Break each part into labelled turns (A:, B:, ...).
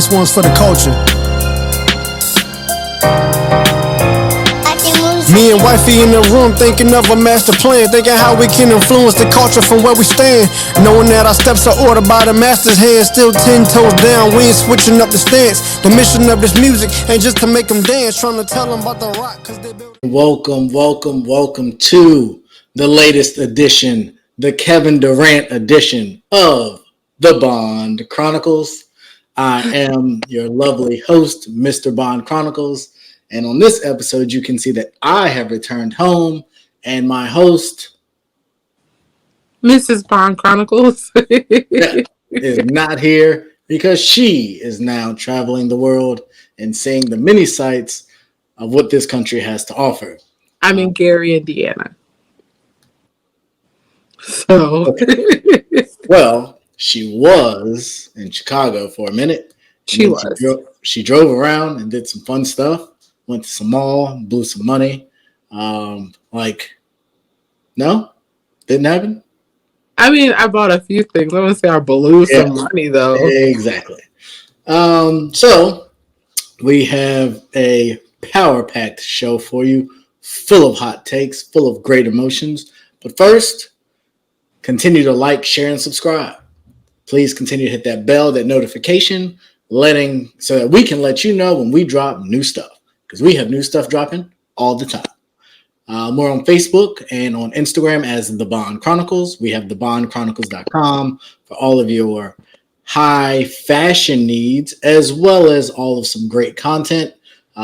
A: this one's for the culture. Me and wifey in the room thinking of a master plan, thinking how we can influence the culture from where we stand. Knowing that our steps are ordered by the master's hand, still 10 toes down, we ain't switching up the stance. The mission of this music ain't just to make them dance, trying to tell them about the rock. Cause they build.
B: Welcome to the latest edition, the Kevin Durant edition of the Bond Chronicles. I am your lovely host, Mr. Bond Chronicles. And on this episode, you can see that I have returned home and my host,
C: Mrs. Bond Chronicles,
B: is not here because she is now traveling the world and seeing the many sights of what this country has to offer.
C: I'm in Gary, Indiana. So,
B: okay. Well, she was in Chicago for a minute. She drove around and did some fun stuff. Went to some mall, blew some money. No, didn't happen.
C: I mean, I bought a few things. I want to say I blew some money though.
B: Exactly. So we have a power-packed show for you, full of hot takes, full of great emotions. But first, continue to like, share, and subscribe. Please continue to hit that bell, that notification, so that we can let you know when we drop new stuff. Because we have new stuff dropping all the time. We're on Facebook and on Instagram as The Bond Chronicles. We have thebondchronicles.com for all of your high fashion needs, as well as all of some great content.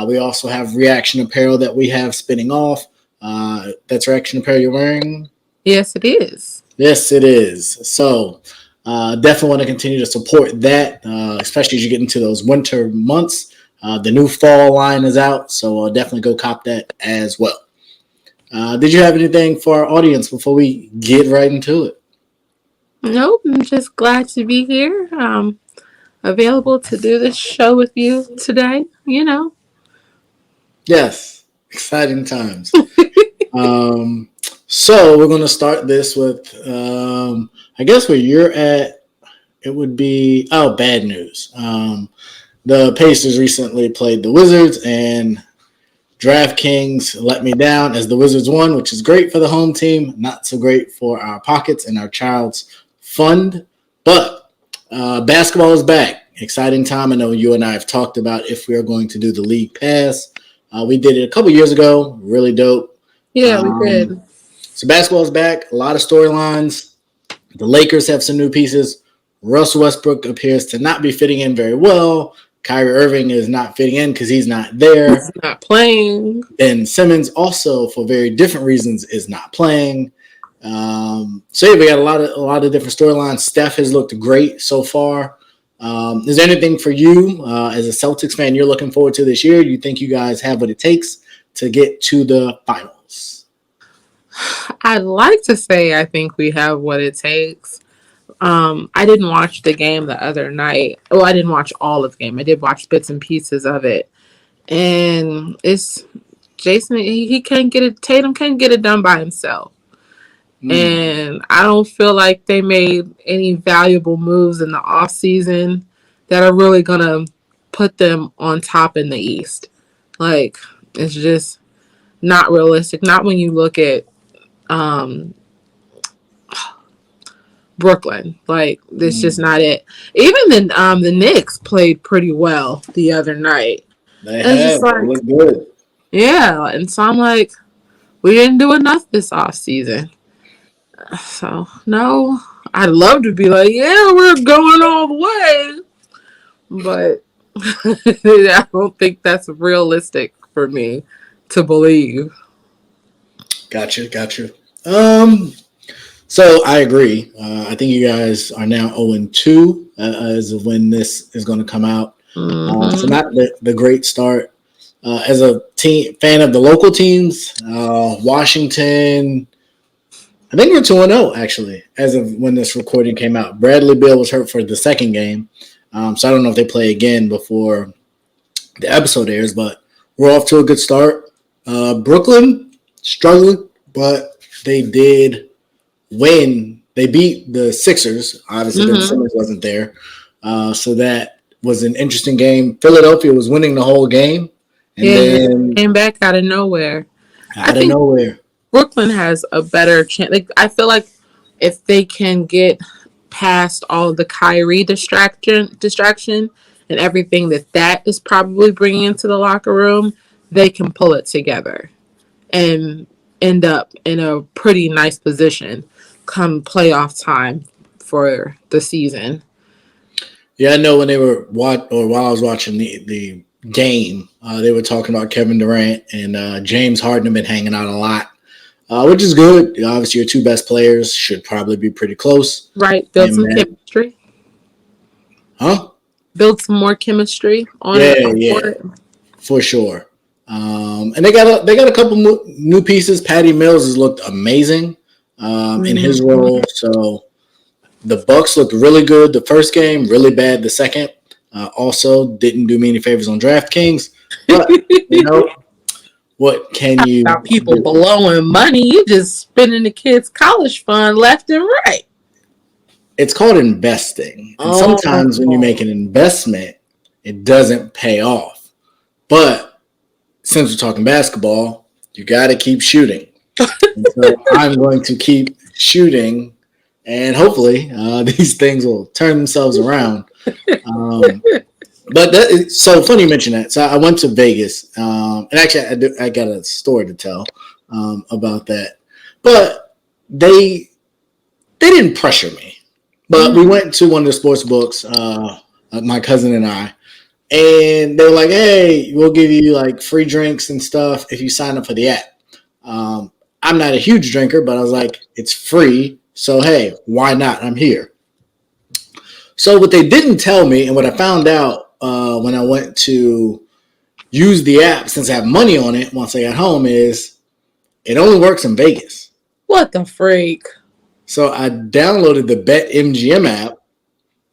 B: We also have reaction apparel that we have spinning off. That's reaction apparel you're wearing?
C: Yes, it is.
B: Yes, it is. So definitely want to continue to support that, especially as you get into those winter months. The new fall line is out, so definitely go cop that as well. Did you have anything for our audience before we get right into it?
C: Nope, I'm just glad to be here. Available to do this show with you today,
B: Yes, exciting times. So we're going to start this with, I guess where you're at, it would be, bad news. The Pacers recently played the Wizards, and DraftKings let me down as the Wizards won, which is great for the home team, not so great for our pockets and our child's fund. But basketball is back. Exciting time. I know you and I have talked about if we are going to do the league pass. We did it a couple years ago. Really dope.
C: Yeah, we did.
B: So basketball is back. A lot of storylines. The Lakers have some new pieces. Russell Westbrook appears to not be fitting in very well. Kyrie Irving is not fitting in because he's not there.
C: He's not playing.
B: Ben Simmons also, for very different reasons, is not playing. So we got a lot of different storylines. Steph has looked great so far. Is there anything for you as a Celtics fan you're looking forward to this year? Do you think you guys have what it takes to get to the finals?
C: I'd like to say I think we have what it takes. I didn't watch the game the other night. Well, I didn't watch all of the game. I did watch bits and pieces of it. And it's Jason, he can't get it. Tatum can't get it done by himself. And I don't feel like they made any valuable moves in the offseason that are really going to put them on top in the East. Like, it's just not realistic. Not when you look at Brooklyn. Like, that's just not it. Even the Knicks played pretty well the other night.
B: They look good.
C: Yeah, and so I'm like, we didn't do enough this offseason. So, no, I'd love to be like, yeah, we're going all the way. But I don't think that's realistic for me to believe.
B: Gotcha. So I agree. I think you guys are now 0-2 as of when this is going to come out. So not the great start. As a fan of the local teams, Washington, I think we're 2-0 actually, as of when this recording came out. Bradley Beal was hurt for the second game. So I don't know if they play again before the episode airs, but we're off to a good start. Brooklyn struggling, but they did win. They beat the Sixers. Obviously, Ben Simmons wasn't there. So that was an interesting game. Philadelphia was winning the whole game, and then
C: came back out of nowhere.
B: out of nowhere,
C: Brooklyn has a better chance. Like, I feel like if they can get past all of the Kyrie distraction and everything that is probably bringing into the locker room, they can pull it together and end up in a pretty nice position come playoff time for the season.
B: Yeah, I know when they were while I was watching the game, they were talking about Kevin Durant and James Harden have been hanging out a lot, which is good. Obviously, your two best players should probably be pretty close.
C: Right, build some chemistry.
B: Huh?
C: Build some more chemistry on
B: the court. For sure. And they got a couple new pieces. Patty Mills has looked amazing in his role. So the Bucks looked really good the first game, really bad the second. Also, didn't do me any favors on DraftKings. But, what can you
C: about people blowing money? You just spending the kids' college fund left and right.
B: It's called investing. And sometimes when you make an investment, it doesn't pay off. But since we're talking basketball, you got to keep shooting. So I'm going to keep shooting, and hopefully these things will turn themselves around. But it's so funny you mention that. So I went to Vegas, and actually I got a story to tell about that. But they didn't pressure me. But we went to one of the sports books, my cousin and I, and they were like, "Hey, we'll give you like free drinks and stuff if you sign up for the app." I'm not a huge drinker, but I was like, "It's free, so hey, why not? I'm here." So what they didn't tell me, and what I found out when I went to use the app, since I have money on it once I got home, is it only works in Vegas.
C: What the freak?
B: So I downloaded the BetMGM app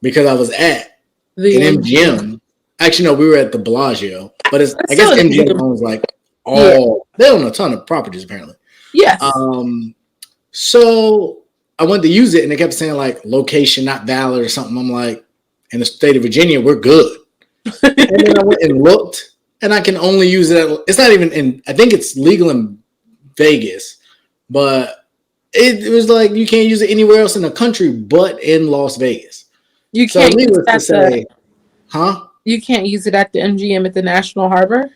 B: because I was at an MGM. Actually, no, we were at the Bellagio, but I guess MGM owns like they own a ton of properties apparently.
C: Yes.
B: So I went to use it and they kept saying like location not valid or something. I'm like, in the state of Virginia, we're good. And then I went and looked, and I can only use it. It's not even in. I think it's legal in Vegas, but it was like you can't use it anywhere else in the country but in Las Vegas.
C: You can't use it
B: at
C: You can't use it at the MGM at the National Harbor?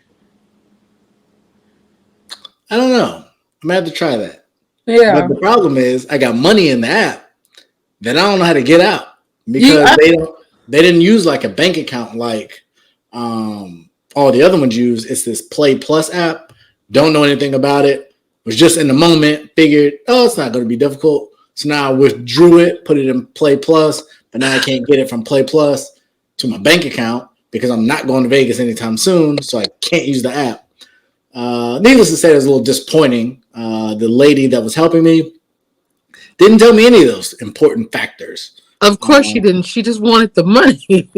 B: I don't know. I'm going to have to try that.
C: Yeah.
B: But the problem is I got money in the app that I don't know how to get out because they didn't use like a bank account like all the other ones use. It's this Play Plus app. Don't know anything about it. Was just in the moment, figured, it's not going to be difficult. So now I withdrew it, put it in Play Plus, but now I can't get it from Play Plus to my bank account because I'm not going to Vegas anytime soon, so I can't use the app. Needless to say, it was a little disappointing. The lady that was helping me didn't tell me any of those important factors.
C: Of course she didn't. She just wanted the money.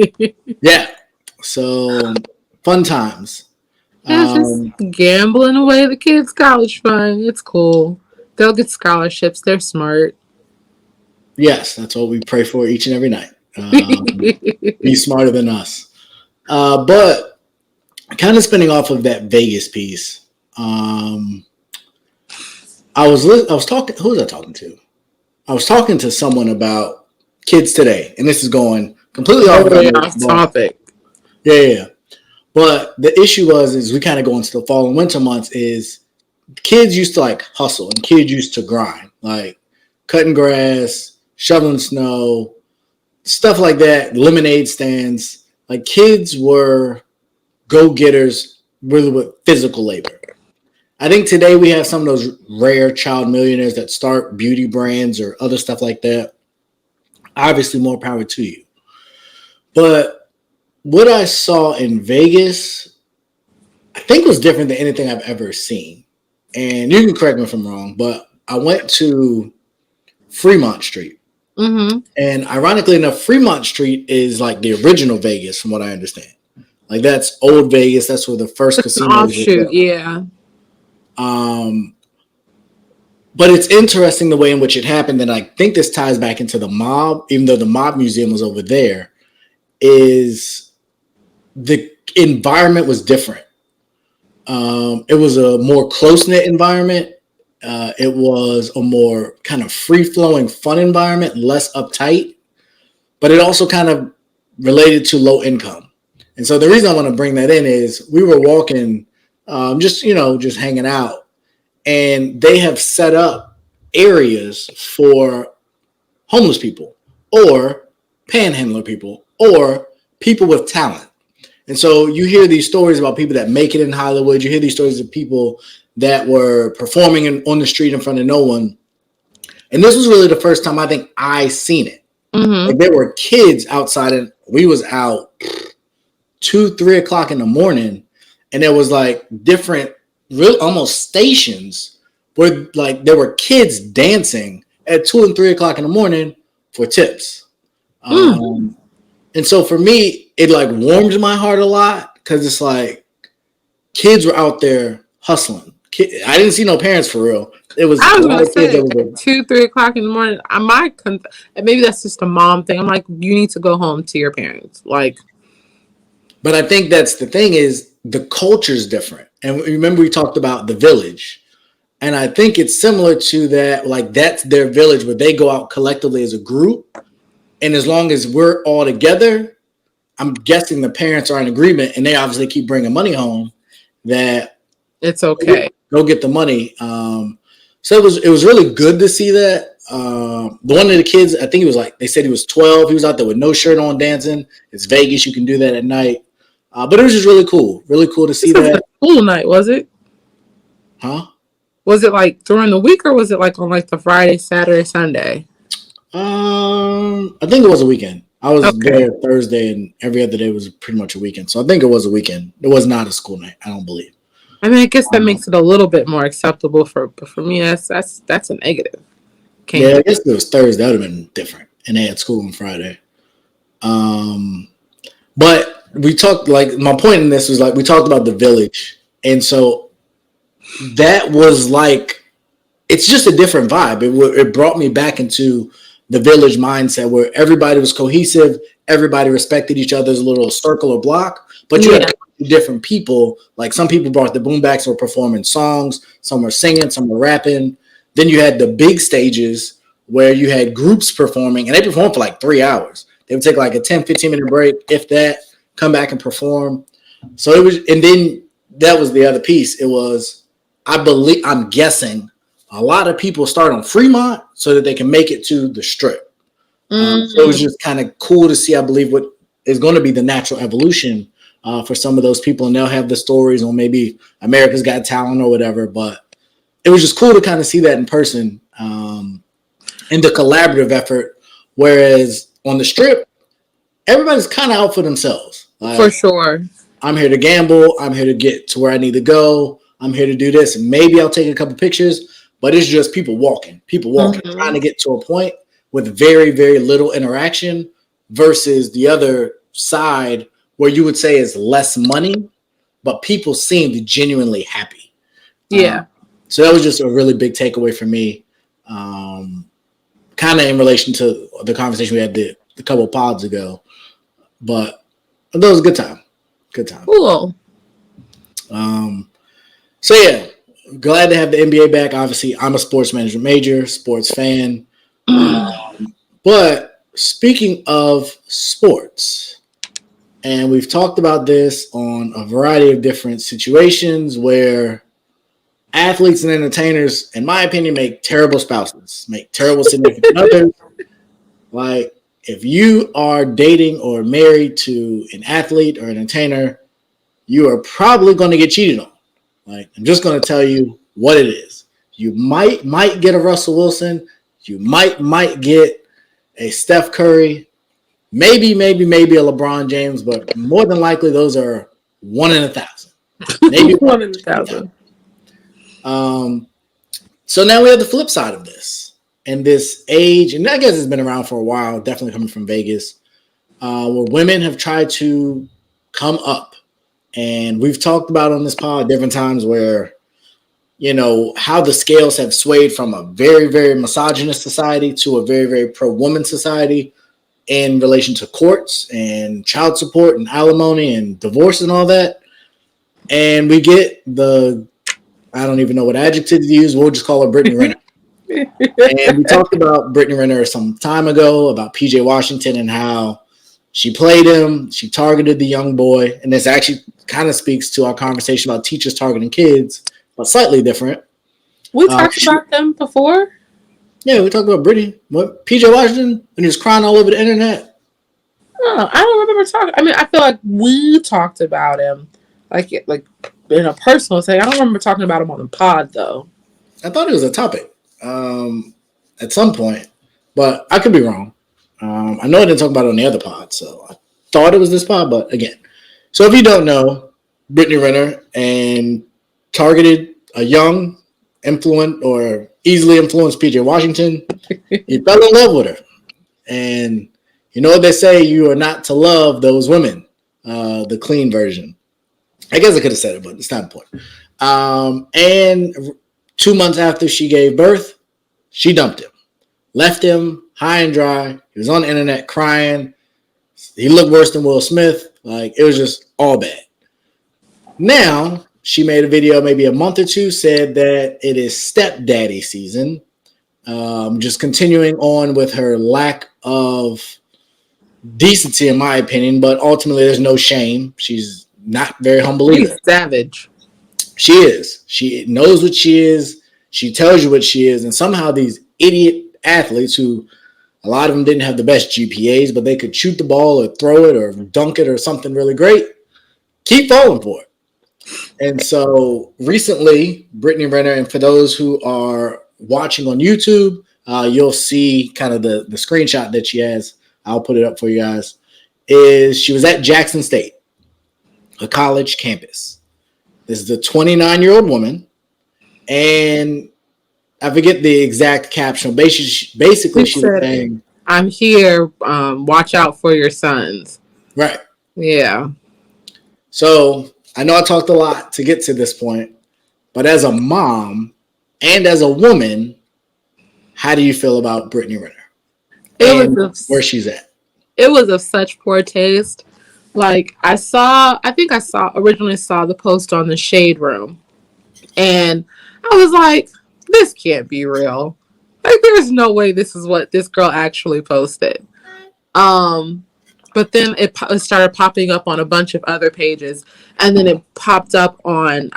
B: Yeah. So, fun times.
C: Just gambling away the kids' college fund. It's cool. They'll get scholarships. They're smart.
B: Yes, that's what we pray for each and every night. Be smarter than us. But kind of spinning off of that Vegas piece, I was talking. Who was I talking to? I was talking to someone about kids today, and this is going completely off
C: topic.
B: Yeah. But the issue is we kind of go into the fall and winter months is kids used to like hustle and kids used to grind, like cutting grass, shoveling snow, stuff like that, lemonade stands. Like kids were go-getters really with physical labor. I think today we have some of those rare child millionaires that start beauty brands or other stuff like that. Obviously, more power to you. But what I saw in Vegas, I think was different than anything I've ever seen. And you can correct me if I'm wrong, but I went to Fremont Street.
C: Mm-hmm.
B: And ironically enough, Fremont Street is like the original Vegas from what I understand. Like that's old Vegas. That's where the first casino was.
C: Offshoot, yeah.
B: But it's interesting the way in which it happened. And I think this ties back into the mob, even though the mob museum was over there, is the environment was different. It was a more close-knit environment. It was a more kind of free-flowing, fun environment, less uptight, but it also kind of related to low income. And so the reason I want to bring that in is we were walking, just hanging out, and they have set up areas for homeless people or panhandler people or people with talent. And so you hear these stories about people that make it in Hollywood. You hear these stories of people that were performing on the street in front of no one. And this was really the first time I think I seen it.
C: Mm-hmm.
B: Like there were kids outside, and we was out 2-3 o'clock in the morning, and there was like different, real almost stations where like there were kids dancing at 2 and 3 o'clock in the morning for tips. And so for me, it like warmed my heart a lot because it's like kids were out there hustling. I didn't see no parents for real. It was
C: I was
B: a lot
C: gonna
B: of kids
C: say
B: that were
C: 2-3 o'clock in the morning. Maybe that's just a mom thing. I'm like, you need to go home to your parents. Like,
B: but I think that's the thing is the culture is different. And remember we talked about the village. And I think it's similar to that, like that's their village where they go out collectively as a group. And as long as we're all together, I'm guessing the parents are in agreement and they obviously keep bringing money home that
C: it's okay.
B: Go get the money. So it was really good to see that. One of the kids, I think he was like, they said he was 12. He was out there with no shirt on dancing. It's Vegas. You can do that at night. But it was just really cool. Really cool to see that.
C: A school night, was it?
B: Huh?
C: Was it like during the week or was it like on like the Friday, Saturday, Sunday?
B: I think it was a weekend. I was there Thursday and every other day was pretty much a weekend. So I think it was a weekend. It was not a school night, I don't believe.
C: I mean, I guess that makes it a little bit more acceptable for me. That's a negative.
B: I guess if it was Thursday, that would have been different. And they had school on Friday. But we talked, like, my point in this was like we talked about the village. And so that was like, it's just a different vibe. It brought me back into the village mindset where everybody was cohesive, everybody respected each other's little circle or block, but you had different people. Like some people brought the boombox and were performing songs, some were singing, some were rapping. Then you had the big stages where you had groups performing, and they performed for like 3 hours. They would take like a 10-15 minute break, if that, come back and perform. So it was, and then that was the other piece. It was, I'm guessing a lot of people start on Fremont so that they can make it to the Strip. So it was just kind of cool to see, I believe, what is going to be the natural evolution for some of those people. And they'll have the stories on maybe America's Got Talent or whatever. But it was just cool to kind of see that in person in the collaborative effort. Whereas on the Strip, everybody's kind of out for themselves.
C: For sure.
B: I'm here to gamble. I'm here to get to where I need to go. I'm here to do this. Maybe I'll take a couple pictures. But it's just people walking, trying to get to a point with very, very little interaction versus the other side where you would say is less money, but people seemed genuinely happy.
C: Yeah.
B: So that was just a really big takeaway for me, kind of in relation to the conversation we had a couple of pods ago. But that was a good time. Good time.
C: Cool.
B: So, yeah. Glad to have the NBA back. Obviously, I'm a sports management major, sports fan. But speaking of sports, and we've talked about this on a variety of different situations where athletes and entertainers, in my opinion, make terrible spouses, make terrible significant others. Like, if you are dating or married to an athlete or an entertainer, you are probably going to get cheated on. Like, I'm just going to tell you what it is. You might get a Russell Wilson. You might get a Steph Curry. Maybe a LeBron James, but more than likely those are 1 in 1,000. Maybe
C: 1 in 1,000.
B: So now we have the flip side of this. And this age, and I guess it's been around for a while, definitely coming from Vegas, where women have tried to come up. And we've talked about on this pod different times where, you know, how the scales have swayed from a very, very misogynist society to a very, very pro-woman society. in relation to courts and child support and alimony and divorce and all that. And we get I don't even know what adjective to use. We'll just call her Brittney Renner. And we talked about Brittney Ritter some time ago about PJ Washington and how she played him. She targeted the young boy. And this actually kind of speaks to our conversation about teachers targeting kids, but slightly different.
C: We talked about them before.
B: Yeah, we talked about Brittany. What, PJ Washington, when he was crying all over the internet?
C: Oh, I don't remember talking. I mean, I feel like we talked about him, like in a personal thing. I don't remember talking about him on the pod, though.
B: I thought it was a topic at some point, but I could be wrong. I know I didn't talk about it on the other pod, so I thought it was this pod, but again. So if you don't know, Brittney Ritter and targeted a young, easily influenced PJ Washington. He fell in love with her. And you know what they say, you are not to love those women, the clean version. I guess I could have said it, but it's not important. And 2 months after she gave birth, she dumped him. Left him high and dry. He was on the internet crying. He looked worse than Will Smith. Like, it was just all bad. Now, she made a video maybe a month or two, said that it is stepdaddy season. Just continuing on with her lack of decency, in my opinion, but ultimately there's no shame. She's not very humble either.
C: She's savage.
B: She is. She knows what she is. She tells you what she is. And somehow these idiot athletes who a lot of them didn't have the best GPAs, but they could shoot the ball or throw it or dunk it or something really great, keep falling for it. And so recently, Brittney Renner, and for those who are watching on YouTube, you'll see kind of the screenshot that she has. I'll put it up for you guys. Is she was at Jackson State, a college campus. This is a 29-year-old woman, and I forget the exact caption. Basically, she was saying,
C: "I'm here. Watch out for your sons."
B: Right.
C: Yeah.
B: So I know I talked a lot to get to this point, but as a mom and as a woman, how do you feel about Brittney Ritter? Where she's at?
C: It was of such poor taste. Like, I originally saw the post on the Shade Room, and I was like, this can't be real. Like, there's no way this is what this girl actually posted. But then it started popping up on a bunch of other pages, and then it popped up on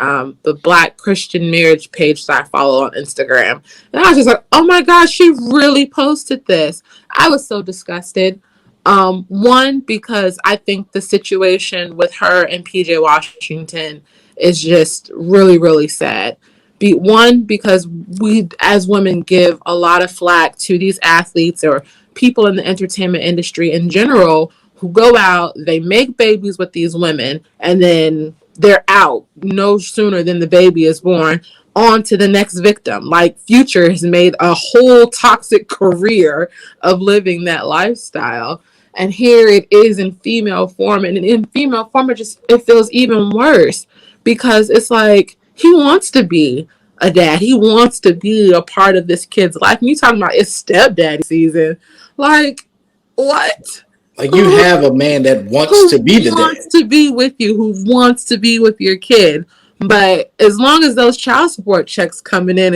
C: the Black Christian Marriage page that I follow on Instagram. And I was just like, oh my gosh, she really posted this. I was so disgusted. One, because I think the situation with her and PJ Washington is just really, really sad. One, because we as women give a lot of flack to these athletes or people in the entertainment industry in general who go out, they make babies with these women, and then they're out no sooner than the baby is born, on to the next victim. Like, Future has made a whole toxic career of living that lifestyle. And here it is in female form. And in female form, it feels even worse because it's like he wants to be a dad. He wants to be a part of this kid's life. And you talking about it's stepdaddy season. Like, what?
B: Like, you have a man that wants to be the dad. Who wants
C: to be with you, who wants to be with your kid. But as long as those child support checks coming in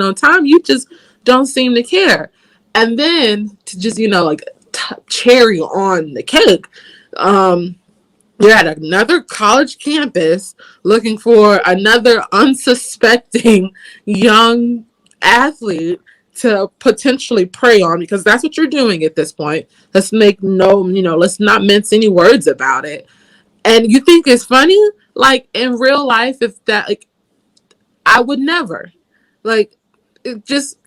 C: on time, you just don't seem to care. And then to just, like, cherry on the cake, you're at another college campus looking for another unsuspecting young athlete to potentially prey on, because that's what you're doing at this point. Let's not mince any words about it. And you think it's funny? Like, in real life, if that, like, I would never. Like, it's just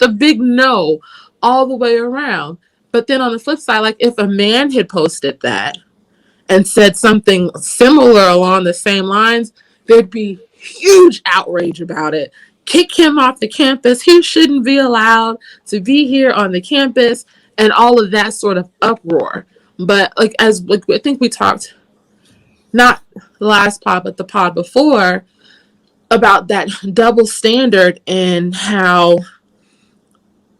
C: a big no all the way around. But then on the flip side, like, if a man had posted that and said something similar along the same lines, there'd be huge outrage about it. Kick him off the campus. He shouldn't be allowed to be here on the campus, and all of that sort of uproar. But I think we talked, not the last pod, but the pod before, about that double standard and how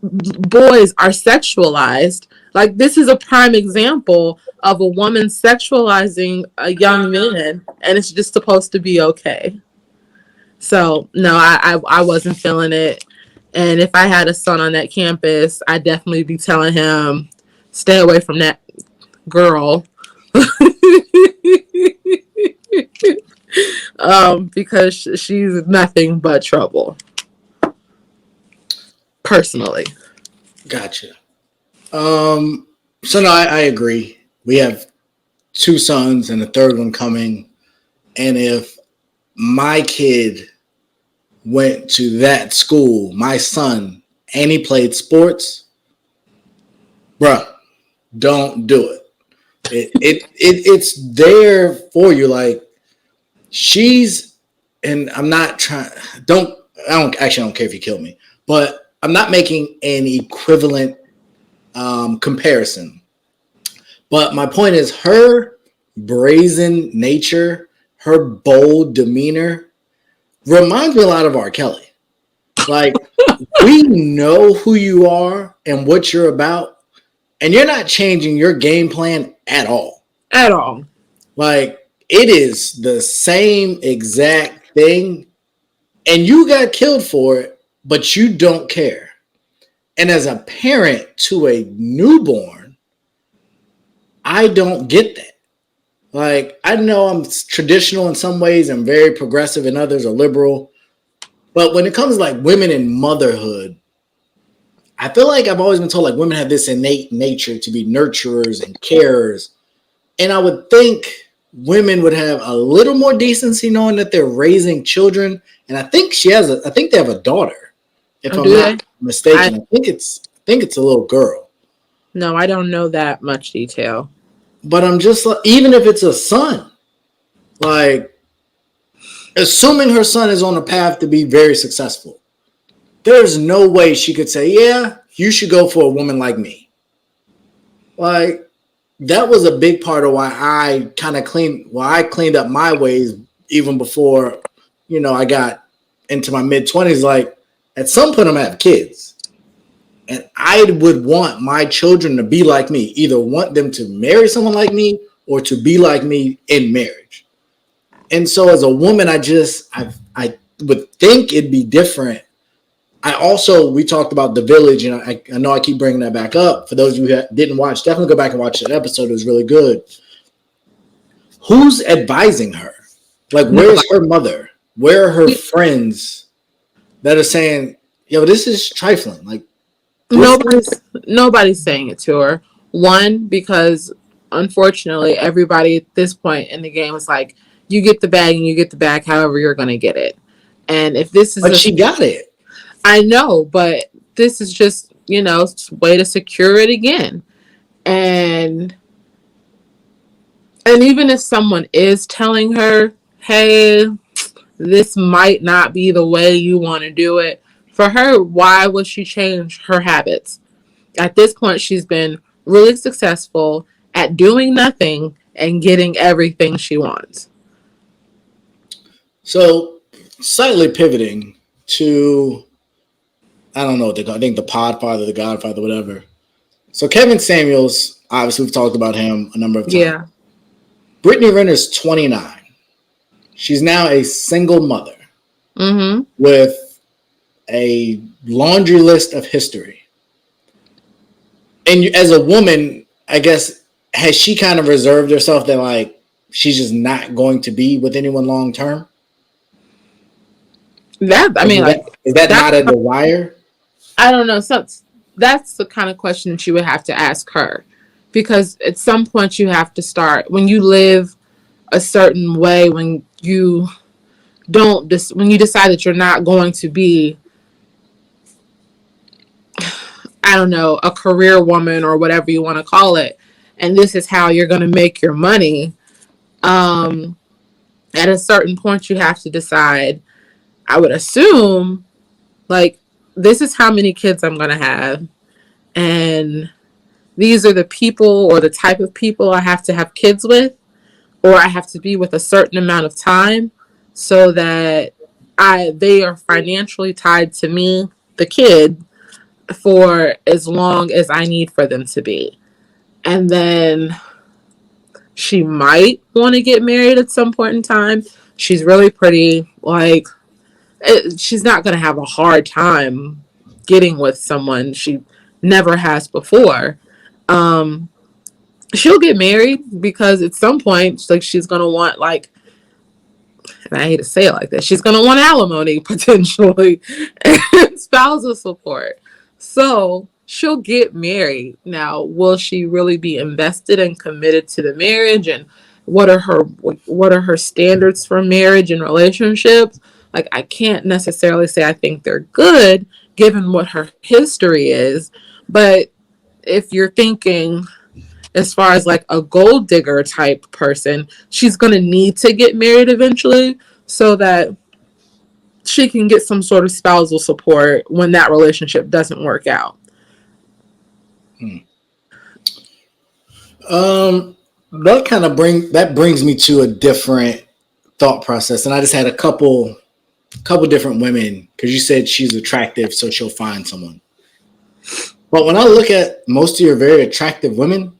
C: boys are sexualized. Like, this is a prime example of a woman sexualizing a young man, and it's just supposed to be okay. So no, I wasn't feeling it. And if I had a son on that campus, I'd definitely be telling him, stay away from that girl. Because she's nothing but trouble. Personally.
B: Gotcha. So no, I agree. We have 2 sons and a third one coming. And if my kid went to that school, my son, and he played sports, bruh, don't do it. It's there for you. Like, she's, and I'm not trying, I don't care if you kill me, but I'm not making an equivalent comparison. But my point is, her brazen nature, her bold demeanor reminds me a lot of R. Kelly. Like, we know who you are and what you're about, and you're not changing your game plan at all.
C: At all.
B: Like, it is the same exact thing, and you got killed for it, but you don't care. And as a parent to a newborn, I don't get that. Like, I know I'm traditional in some ways and very progressive in others, or liberal. But when it comes to like women and motherhood, I feel like I've always been told like women have this innate nature to be nurturers and carers. And I would think women would have a little more decency knowing that they're raising children. And I think I think they have a daughter, if I'm not mistaken. I think it's a little girl.
C: No, I don't know that much detail.
B: But I'm just like, even if it's a son, like, assuming her son is on a path to be very successful, there's no way she could say, yeah, you should go for a woman like me. Like, that was a big part of why I cleaned up my ways even before, I got into my mid-20s. Like, at some point I'm going to have kids. And I would want my children to be like me, either want them to marry someone like me or to be like me in marriage. And so as a woman, I would think it'd be different. We talked about The Village, and I know I keep bringing that back up. For those of you who didn't watch, definitely go back and watch that episode. It was really good. Who's advising her? Like, where's her mother? Where are her friends that are saying, yo, this is trifling? Like,
C: nobody's saying it to her. One, because unfortunately, everybody at this point in the game is like, you get the bag and you get the bag however you're going to get it. And if this is...
B: But she got it.
C: I know, but this is just, way to secure it again. And even if someone is telling her, hey, this might not be the way you want to do it, for her, why would she change her habits? At this point, she's been really successful at doing nothing and getting everything she wants.
B: So, slightly pivoting to, I don't know what they call it, I think the Podfather, the Godfather, whatever. So, Kevin Samuels, obviously we've talked about him a number of times.
C: Yeah.
B: Brittney Ritter is 29. She's now a single mother with a laundry list of history. And as a woman, I guess, has she kind of reserved herself that, like, she's just not going to be with anyone long term? Is that not a desire?
C: I don't know. So that's the kind of question that you would have to ask her, because at some point you have to start, when you live a certain way, when you decide that you're not going to be, I don't know, a career woman or whatever you want to call it, and this is how you're going to make your money. At a certain point you have to decide, I would assume, like, this is how many kids I'm going to have, and these are the people or the type of people I have to have kids with, or I have to be with a certain amount of time so that they are financially tied to me, the kid, for as long as I need for them to be. And then she might want to get married at some point in time. She's really pretty. Like, she's not going to have a hard time getting with someone she never has before. She'll get married because at some point, like, she's going to want, like, and I hate to say it like that, she's going to want alimony potentially and spousal support. So she'll get married. Now, will she really be invested and committed to the marriage? And what are her standards for marriage and relationships? Like, I can't necessarily say I think they're good given what her history is. But if you're thinking as far as like a gold digger type person, she's going to need to get married eventually so that she can get some sort of spousal support when that relationship doesn't work out.
B: That brings me to a different thought process, and I just had a couple different women, because you said she's attractive, so she'll find someone. But when I look at most of your very attractive women,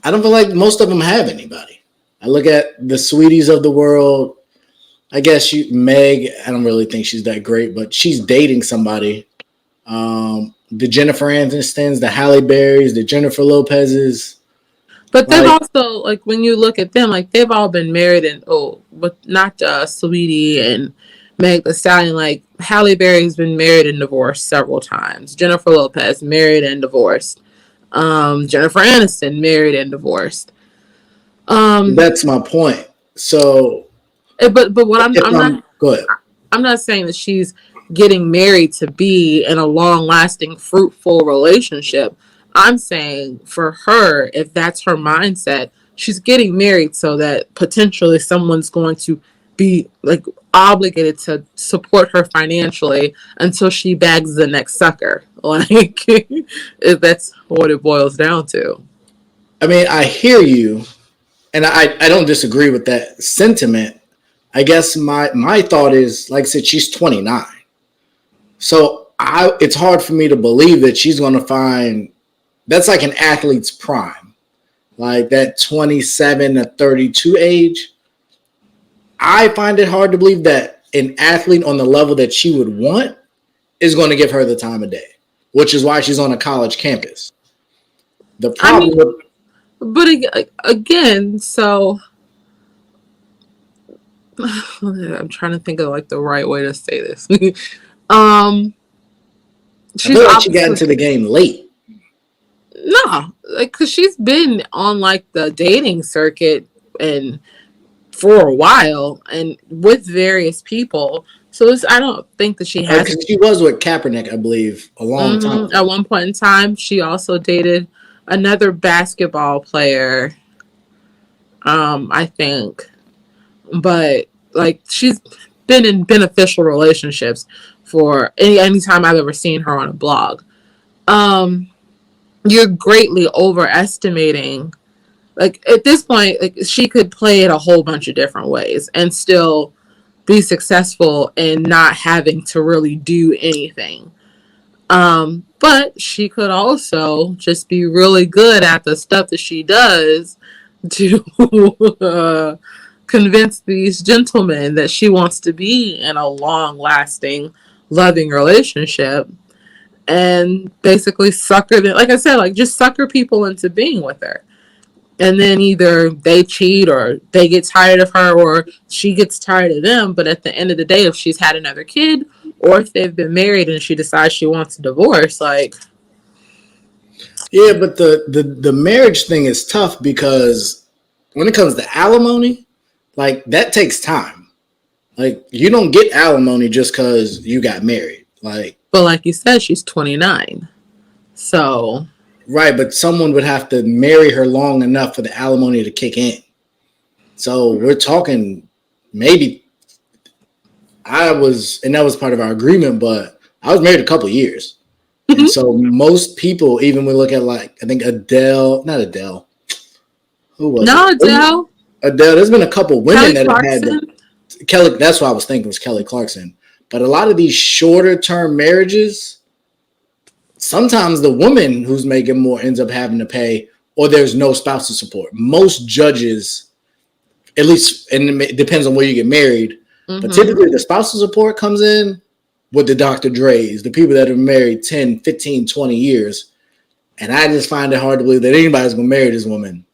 B: I don't feel like most of them have anybody. I look at the Sweeties of the world. I guess Meg, I don't really think she's that great, but she's dating somebody. The Jennifer Anistons, the Halle Berrys, the Jennifer Lopez's.
C: But they've also, like, when you look at them, like, they've all been married and, but not Sweetie and Meg Thee Stallion. Like, Halle Berry's been married and divorced several times. Jennifer Lopez, married and divorced. Jennifer Aniston, married and divorced.
B: That's my point. So,
C: but what I'm not,
B: go ahead.
C: I'm not saying that she's getting married to be in a long-lasting, fruitful relationship. I'm saying for her, if that's her mindset, she's getting married so that potentially someone's going to be like obligated to support her financially until she bags the next sucker. Like, if that's what it boils down to.
B: I mean, I hear you, and I don't disagree with that sentiment. I guess my thought is, like I said, she's 29. So it's hard for me to believe that she's going to find, that's like an athlete's prime, like that 27 to 32 age. I find it hard to believe that an athlete on the level that she would want is going to give her the time of day, which is why she's on a college campus. The problem
C: but again, so I'm trying to think of like the right way to say this.
B: I feel like she got into the game late.
C: No, like, because she's been on like the dating circuit and for a while and with various people. So I don't think that she has.
B: She was with Kaepernick, I believe, a long time ago.
C: At one point in time, she also dated another basketball player, I think. But like, she's been in beneficial relationships for any time I've ever seen her on a blog. You're greatly overestimating. Like, at this point, like, she could play it a whole bunch of different ways and still be successful and not having to really do anything. But she could also just be really good at the stuff that she does to convince these gentlemen that she wants to be in a long-lasting, loving relationship, and basically sucker them. Like I said, like, just sucker people into being with her. And then either they cheat or they get tired of her or she gets tired of them. But at the end of the day, if she's had another kid or if they've been married and she decides she wants a divorce, like...
B: Yeah, but the marriage thing is tough because when it comes to alimony, like, that takes time. Like, you don't get alimony just because you got married. Like,
C: but like you said, she's 29. So...
B: Right, but someone would have to marry her long enough for the alimony to kick in. So we're talking maybe and that was part of our agreement, but I was married a couple of years. Mm-hmm. And so most people, even when we look at, like, I think not Adele. Who was it?
C: Adele.
B: Adele, there's been a couple women that have
C: Clarkson.
B: had Kelly, that's what I was thinking was Kelly Clarkson. But a lot of these shorter term marriages, sometimes the woman who's making more ends up having to pay, or there's no spousal support. Most judges, at least, and it depends on where you get married, but typically the spousal support comes in with the Dr. Dre's, the people that are married 10, 15, 20 years. And I just find it hard to believe that anybody's going to marry this woman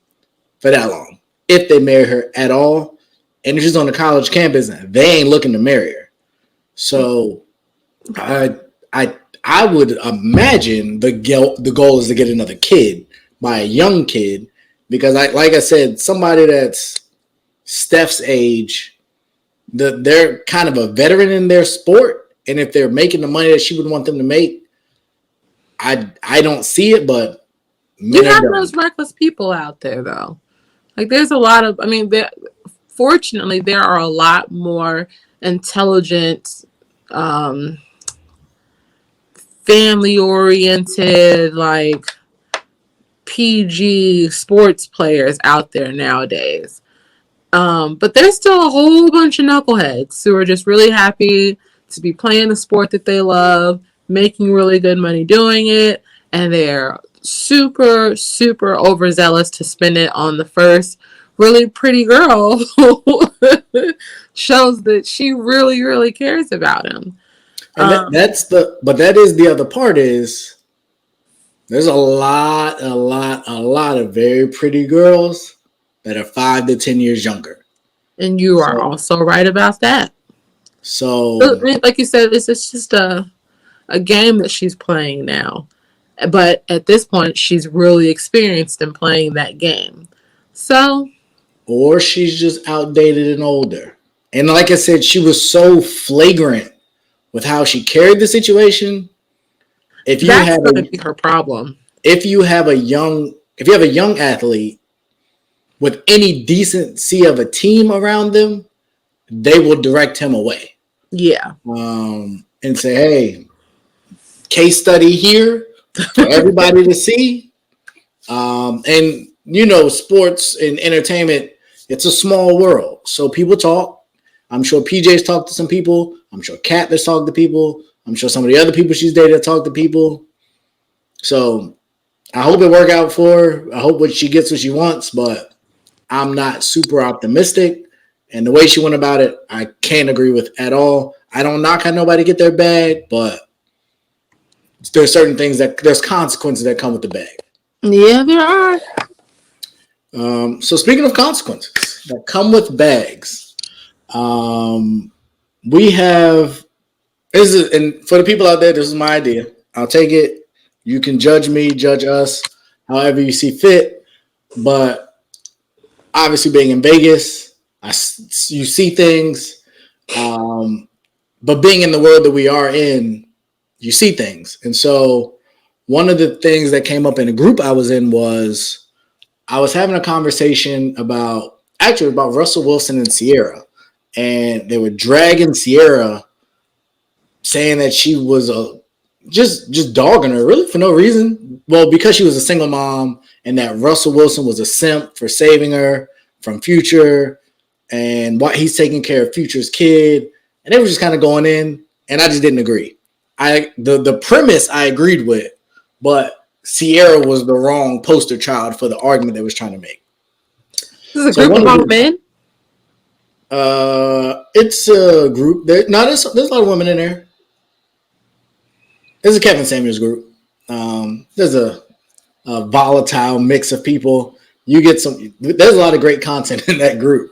B: for that long. If they marry her at all, and if she's on the college campus, they ain't looking to marry her. So I would imagine the goal is to get another kid by a young kid, because like I said, somebody that's Steph's age, they're kind of a veteran in their sport, and if they're making the money that she would want them to make, I don't see it. But
C: you have those reckless people out there, though. Like, there's a lot of, fortunately, there are a lot more intelligent, family-oriented, like PG sports players out there nowadays. But there's still a whole bunch of knuckleheads who are just really happy to be playing the sport that they love, making really good money doing it, and they're super, super overzealous to spend it on the first really pretty girl who shows that she really, really cares about him.
B: And but that is the other part is there's a lot of very pretty girls that are 5 to 10 years younger.
C: And you are also right about that.
B: So,
C: like you said, this is just a game that she's playing now. But at this point, she's really experienced in playing that game. So,
B: or she's just outdated and older. And like I said, she was so flagrant with how she carried the situation. That's going to
C: be her problem.
B: If you have a young athlete with any decency of a team around them, they will direct him away.
C: Yeah.
B: And say, hey, case study here for everybody to see. And sports and entertainment, it's a small world. So people talk. I'm sure PJ's talked to some people. I'm sure Kat has talked to people. I'm sure some of the other people she's dated talked to people. So I hope it work out for her. I hope she gets what she wants, but I'm not super optimistic. And the way she went about it, I can't agree with at all. I don't knock on nobody get their bag, but there's certain things there's consequences that come with the bag.
C: Yeah, there are.
B: So speaking of consequences that come with bags, we have and for the people out there, this is my idea. I'll take it. You can judge me, judge us, however you see fit. But obviously, being in Vegas, you see things. But being in the world that we are in, you see things. And so one of the things that came up in a group I was in was I was having a conversation about Russell Wilson and Sierra. And they were dragging Sierra, saying that she was just dogging her really for no reason. Well, because she was a single mom and that Russell Wilson was a simp for saving her from Future and why he's taking care of Future's kid. And they were just kind of going in, and I just didn't agree. The premise I agreed with, but Sierra was the wrong poster child for the argument they was trying to make.
C: This is a group of all men?
B: It's a group. There's a lot of women in there. There's a Kevin Samuels group. There's a volatile mix of people. There's a lot of great content in that group.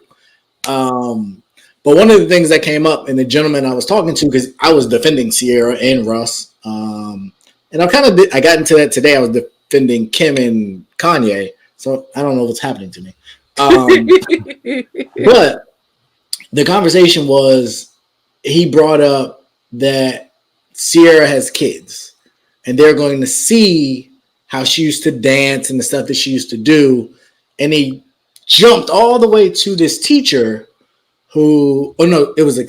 B: But one of the things that came up, and the gentleman I was talking to, because I was defending Sierra and Russ, and I got into that today. I was defending Kim and Kanye, so I don't know what's happening to me. But the conversation was, he brought up that Sierra has kids, and they're going to see how she used to dance and the stuff that she used to do, and he jumped all the way to this teacher it was a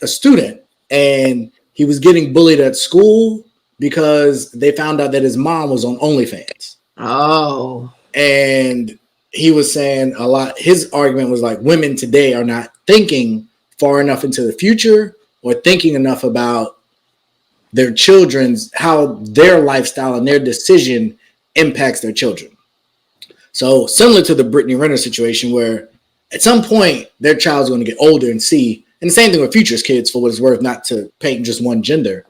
B: student, and he was getting bullied at school because they found out that his mom was on OnlyFans.
C: Oh.
B: And he was saying his argument was like, women today are not thinking far enough into the future or thinking enough about their children's, how their lifestyle and their decision impacts their children. So similar to the Brittney Ritter situation, where at some point their child's going to get older and see, and the same thing with Future's kids, for what it's worth, not to paint just one gender,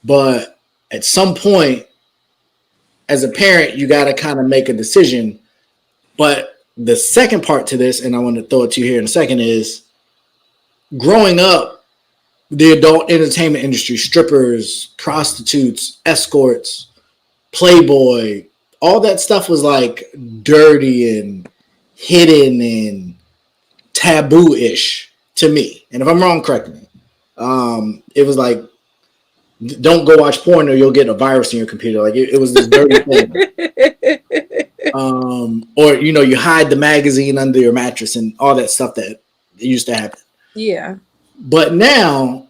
B: but at some point as a parent, you got to kind of make a decision. But the second part to this, and I want to throw it to you here in a second, is growing up, the adult entertainment industry, strippers, prostitutes, escorts, Playboy, all that stuff was like dirty and hidden and taboo-ish to me. And if I'm wrong, correct me. It was like, don't go watch porn or you'll get a virus in your computer. Like it was this dirty thing. Or, you know, you hide the magazine under your mattress and all that stuff that used to happen.
C: Yeah.
B: But now,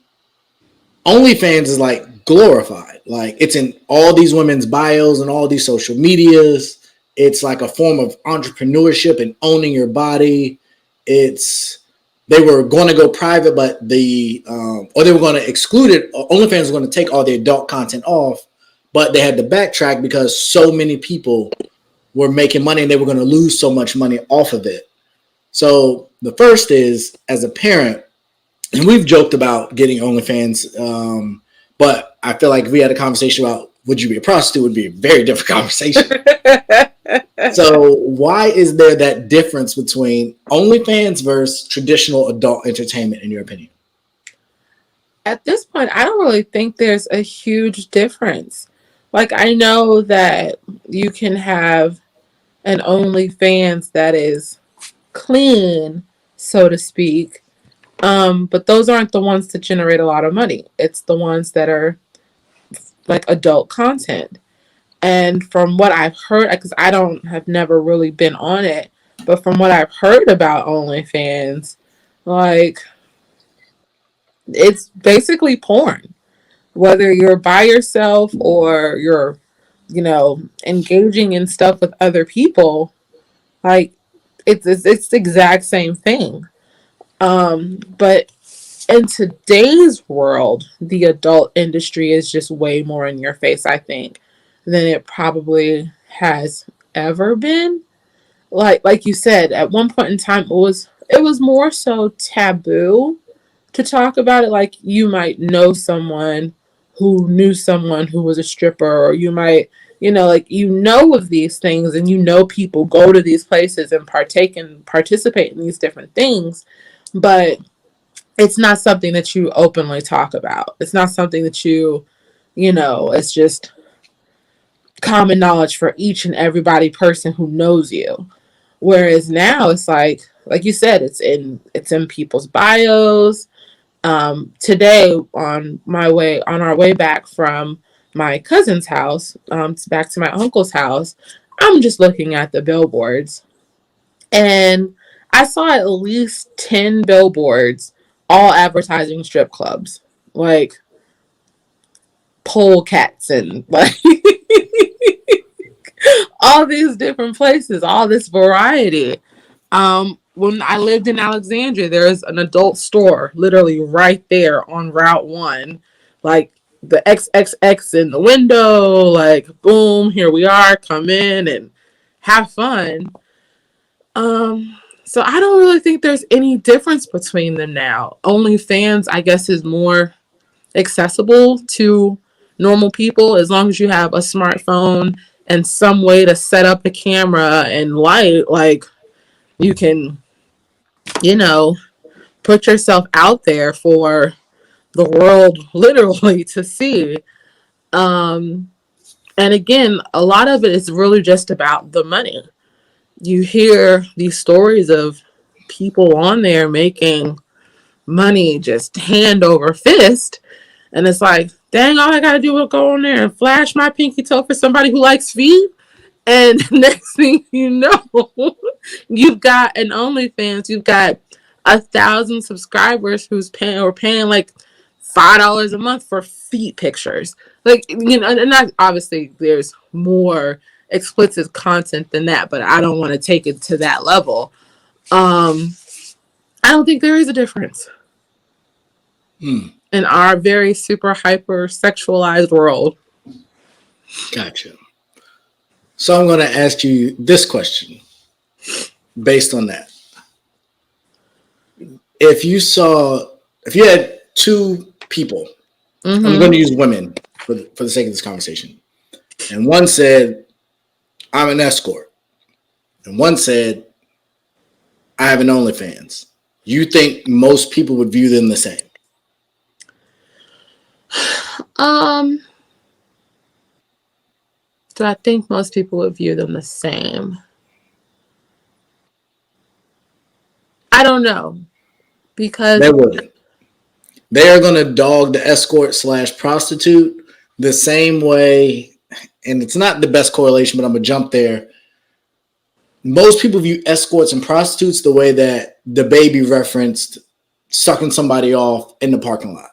B: OnlyFans is like glorified. Like it's in all these women's bios and all these social medias. It's like a form of entrepreneurship and owning your body. They were going to go private, but or they were going to exclude it. OnlyFans was going to take all the adult content off, but they had to backtrack because so many people were making money and they were going to lose so much money off of it. So the first is, as a parent, and we've joked about getting OnlyFans, but I feel like if we had a conversation about would you be a prostitute, it would be a very different conversation. So why is there that difference between OnlyFans versus traditional adult entertainment, in your opinion?
C: At this point, I don't really think there's a huge difference. Like, I know that you can have an OnlyFans that is clean, so to speak, but those aren't the ones that generate a lot of money. It's the ones that are like adult content. And from what I've heard, because have never really been on it, but from what I've heard about OnlyFans, like, it's basically porn. Whether you're by yourself or you're, you know, engaging in stuff with other people, like, it's the exact same thing. But in today's world, the adult industry is just way more in your face, I think, than it probably has ever been. Like you said, at one point in time, it was more so taboo to talk about it. Like, you might know someone who knew someone who was a stripper, or you might, you know, like, you know of these things, and you know people go to these places and participate in these different things, but it's not something that you openly talk about. It's not something that you know, it's just common knowledge for each and everybody person who knows you. Whereas now it's like you said, it's in people's bios. Today on our way back from my cousin's house, back to my uncle's house, I'm just looking at the billboards, and I saw at least 10 billboards, all advertising strip clubs, like pole cats and like all these different places, all this variety. When I lived in Alexandria, there's an adult store literally right there on Route 1. Like, the XXX in the window, like, boom, here we are, come in and have fun. So I don't really think there's any difference between them now. OnlyFans, I guess, is more accessible to normal people as long as you have a smartphone and some way to set up a camera and light. Like, you can, you know, put yourself out there for the world literally to see. And again, a lot of it is really just about the money. You hear these stories of people on there making money just hand over fist, and it's like, dang, all I gotta do is go on there and flash my pinky toe for somebody who likes feet, and next thing you know, you've got an OnlyFans, you've got 1,000 subscribers who's paying like $5 a month for feet pictures. Like, you know, and not, obviously there's more explicit content than that, but I don't want to take it to that level. I don't think there is a difference. in our very super hyper sexualized world.
B: Gotcha. So I'm going to ask you this question based on that. If you had two people, I'm going to use women for the sake of this conversation, and one said, I'm an escort, and one said, I have an OnlyFans. You think most people would view them the same?
C: So I think most people would view them the same. I don't know. Because
B: they wouldn't. They are going to dog the escort / prostitute the same way. And it's not the best correlation, but I'm going to jump there. Most people view escorts and prostitutes the way that the baby referenced sucking somebody off in the parking lot.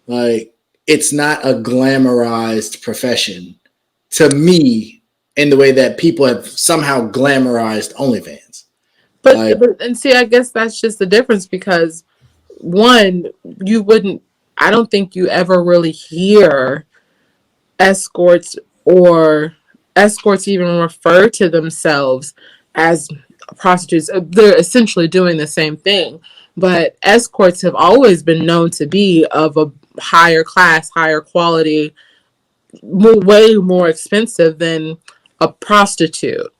B: Like, it's not a glamorized profession to me in the way that people have somehow glamorized OnlyFans.
C: But and see, I guess that's just the difference because one, I don't think you ever really hear escorts even refer to themselves as prostitutes. They're essentially doing the same thing, but escorts have always been known to be of a higher class, higher quality, way more expensive than a prostitute.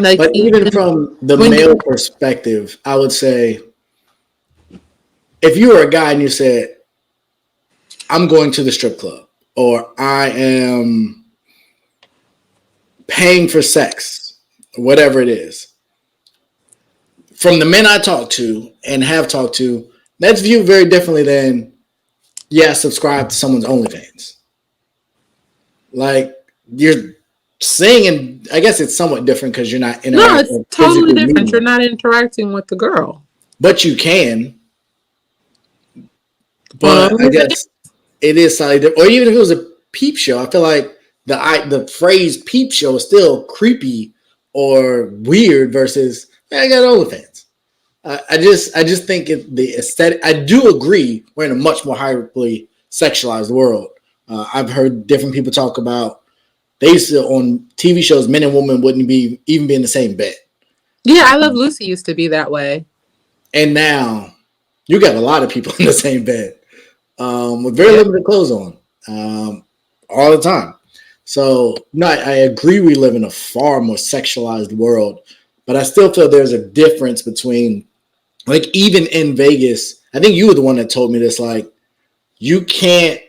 B: But even from the male perspective, I would say if you were a guy and you said, I'm going to the strip club or I am paying for sex, whatever it is, from the men I talk to and have talked to, that's viewed very differently than, subscribe to someone's OnlyFans. Like, you're saying, and I guess it's somewhat different because you're not interacting.
C: No, it's totally different. You're not interacting with the girl.
B: But you can. But I guess it is slightly different. Or even if it was a peep show, I feel like the phrase peep show is still creepy or weird versus, I got OnlyFans. I just think the aesthetic. I do agree we're in a much more highly sexualized world. I've heard different people talk about they used to on TV shows, men and women wouldn't even be in the same bed.
C: Yeah, I Love Lucy used to be that way.
B: And now you got a lot of people in the same bed with very limited clothes on all the time. So no, I agree we live in a far more sexualized world, but I still feel there's a difference between, like, even in Vegas, I think you were the one that told me this, like, you can't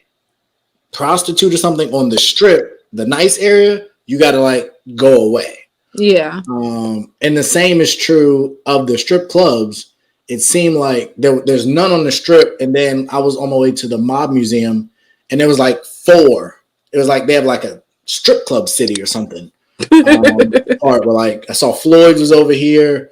B: prostitute or something on the strip, the nice area, you got to, like, go away.
C: Yeah.
B: And the same is true of the strip clubs. It seemed like there's none on the strip, and then I was on my way to the Mob Museum, and there was, like, 4. It was like they have, like, a strip club city or something. Part where, like, I saw Floyd's was over here.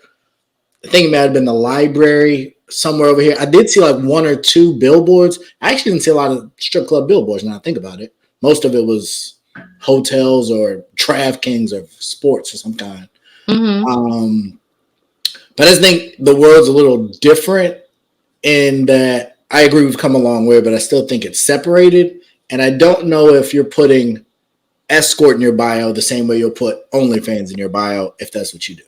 B: I think it might have been the library somewhere over here. I did see like 1 or 2 billboards. I actually didn't see a lot of strip club billboards now I think about it. Most of it was hotels or DraftKings or sports of some kind. Mm-hmm. But I just think the world's a little different in that I agree we've come a long way, but I still think it's separated. And I don't know if you're putting escort in your bio the same way you'll put OnlyFans in your bio if that's what you do.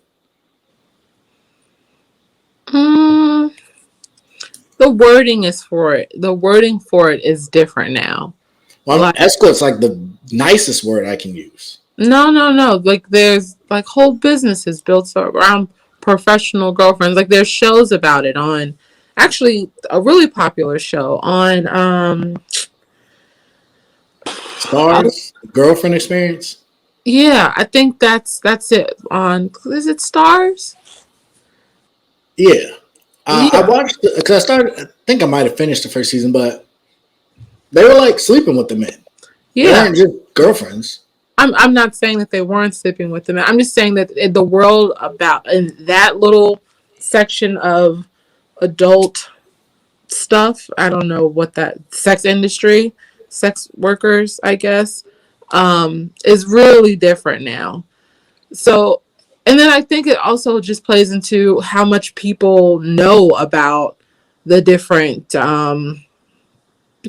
C: The wording is for it. The wording for it is different now.
B: Well, escort's like the nicest word I can use.
C: No. Like, there's like whole businesses built around professional girlfriends. Like, there's shows about it on, actually, a really popular show on
B: Stars, Girlfriend Experience.
C: Yeah, I think that's it. On, is it Stars?
B: Yeah. I watched because I think I might have finished the first season, but they were like sleeping with the men. Yeah, they weren't just girlfriends.
C: I'm not saying that they weren't sleeping with the men. I'm just saying that in the world about in that little section of adult stuff, I don't know what that sex industry, sex workers, I guess, is really different now. So. And then I think it also just plays into how much people know about the different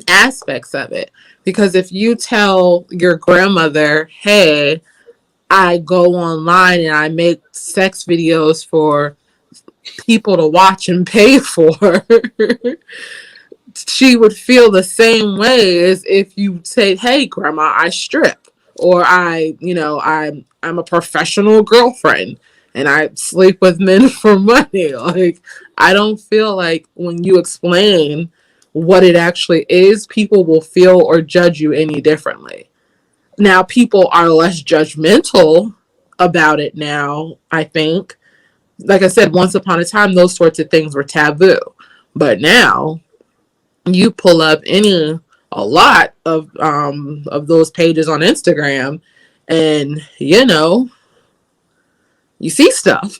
C: aspects of it. Because if you tell your grandmother, hey, I go online and I make sex videos for people to watch and pay for, she would feel the same way as if you say, hey, grandma, I strip, or I'm a professional girlfriend and I sleep with men for money. Like, I don't feel like when you explain what it actually is, people will feel or judge you any differently. Now, people are less judgmental about it now, I think. Like I said, once upon a time, those sorts of things were taboo. But now, you pull up a lot of those pages on Instagram, and you see stuff.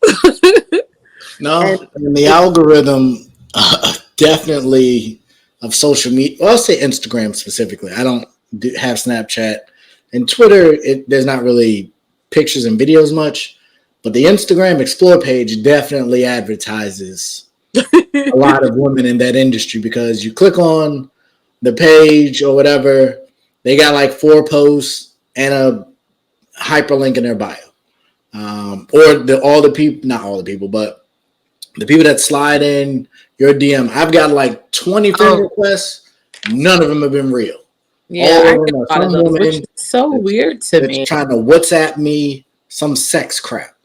B: No,
C: And
B: and the algorithm definitely of social media. Well, I'll say Instagram specifically. I don't have Snapchat and Twitter. There's not really pictures and videos much, but the Instagram Explore page definitely advertises a lot of women in that industry because you click on the page or whatever, they got like 4 posts and a hyperlink in their bio. Or all the people, not all the people, but the people that slide in your DM. I've got like 20 friend requests. None of them have been real.
C: Yeah,
B: All
C: I
B: of
C: get
B: them are
C: a lot of
B: some
C: those, which
B: woman
C: is so weird to
B: that's
C: me.
B: trying to WhatsApp me some sex crap.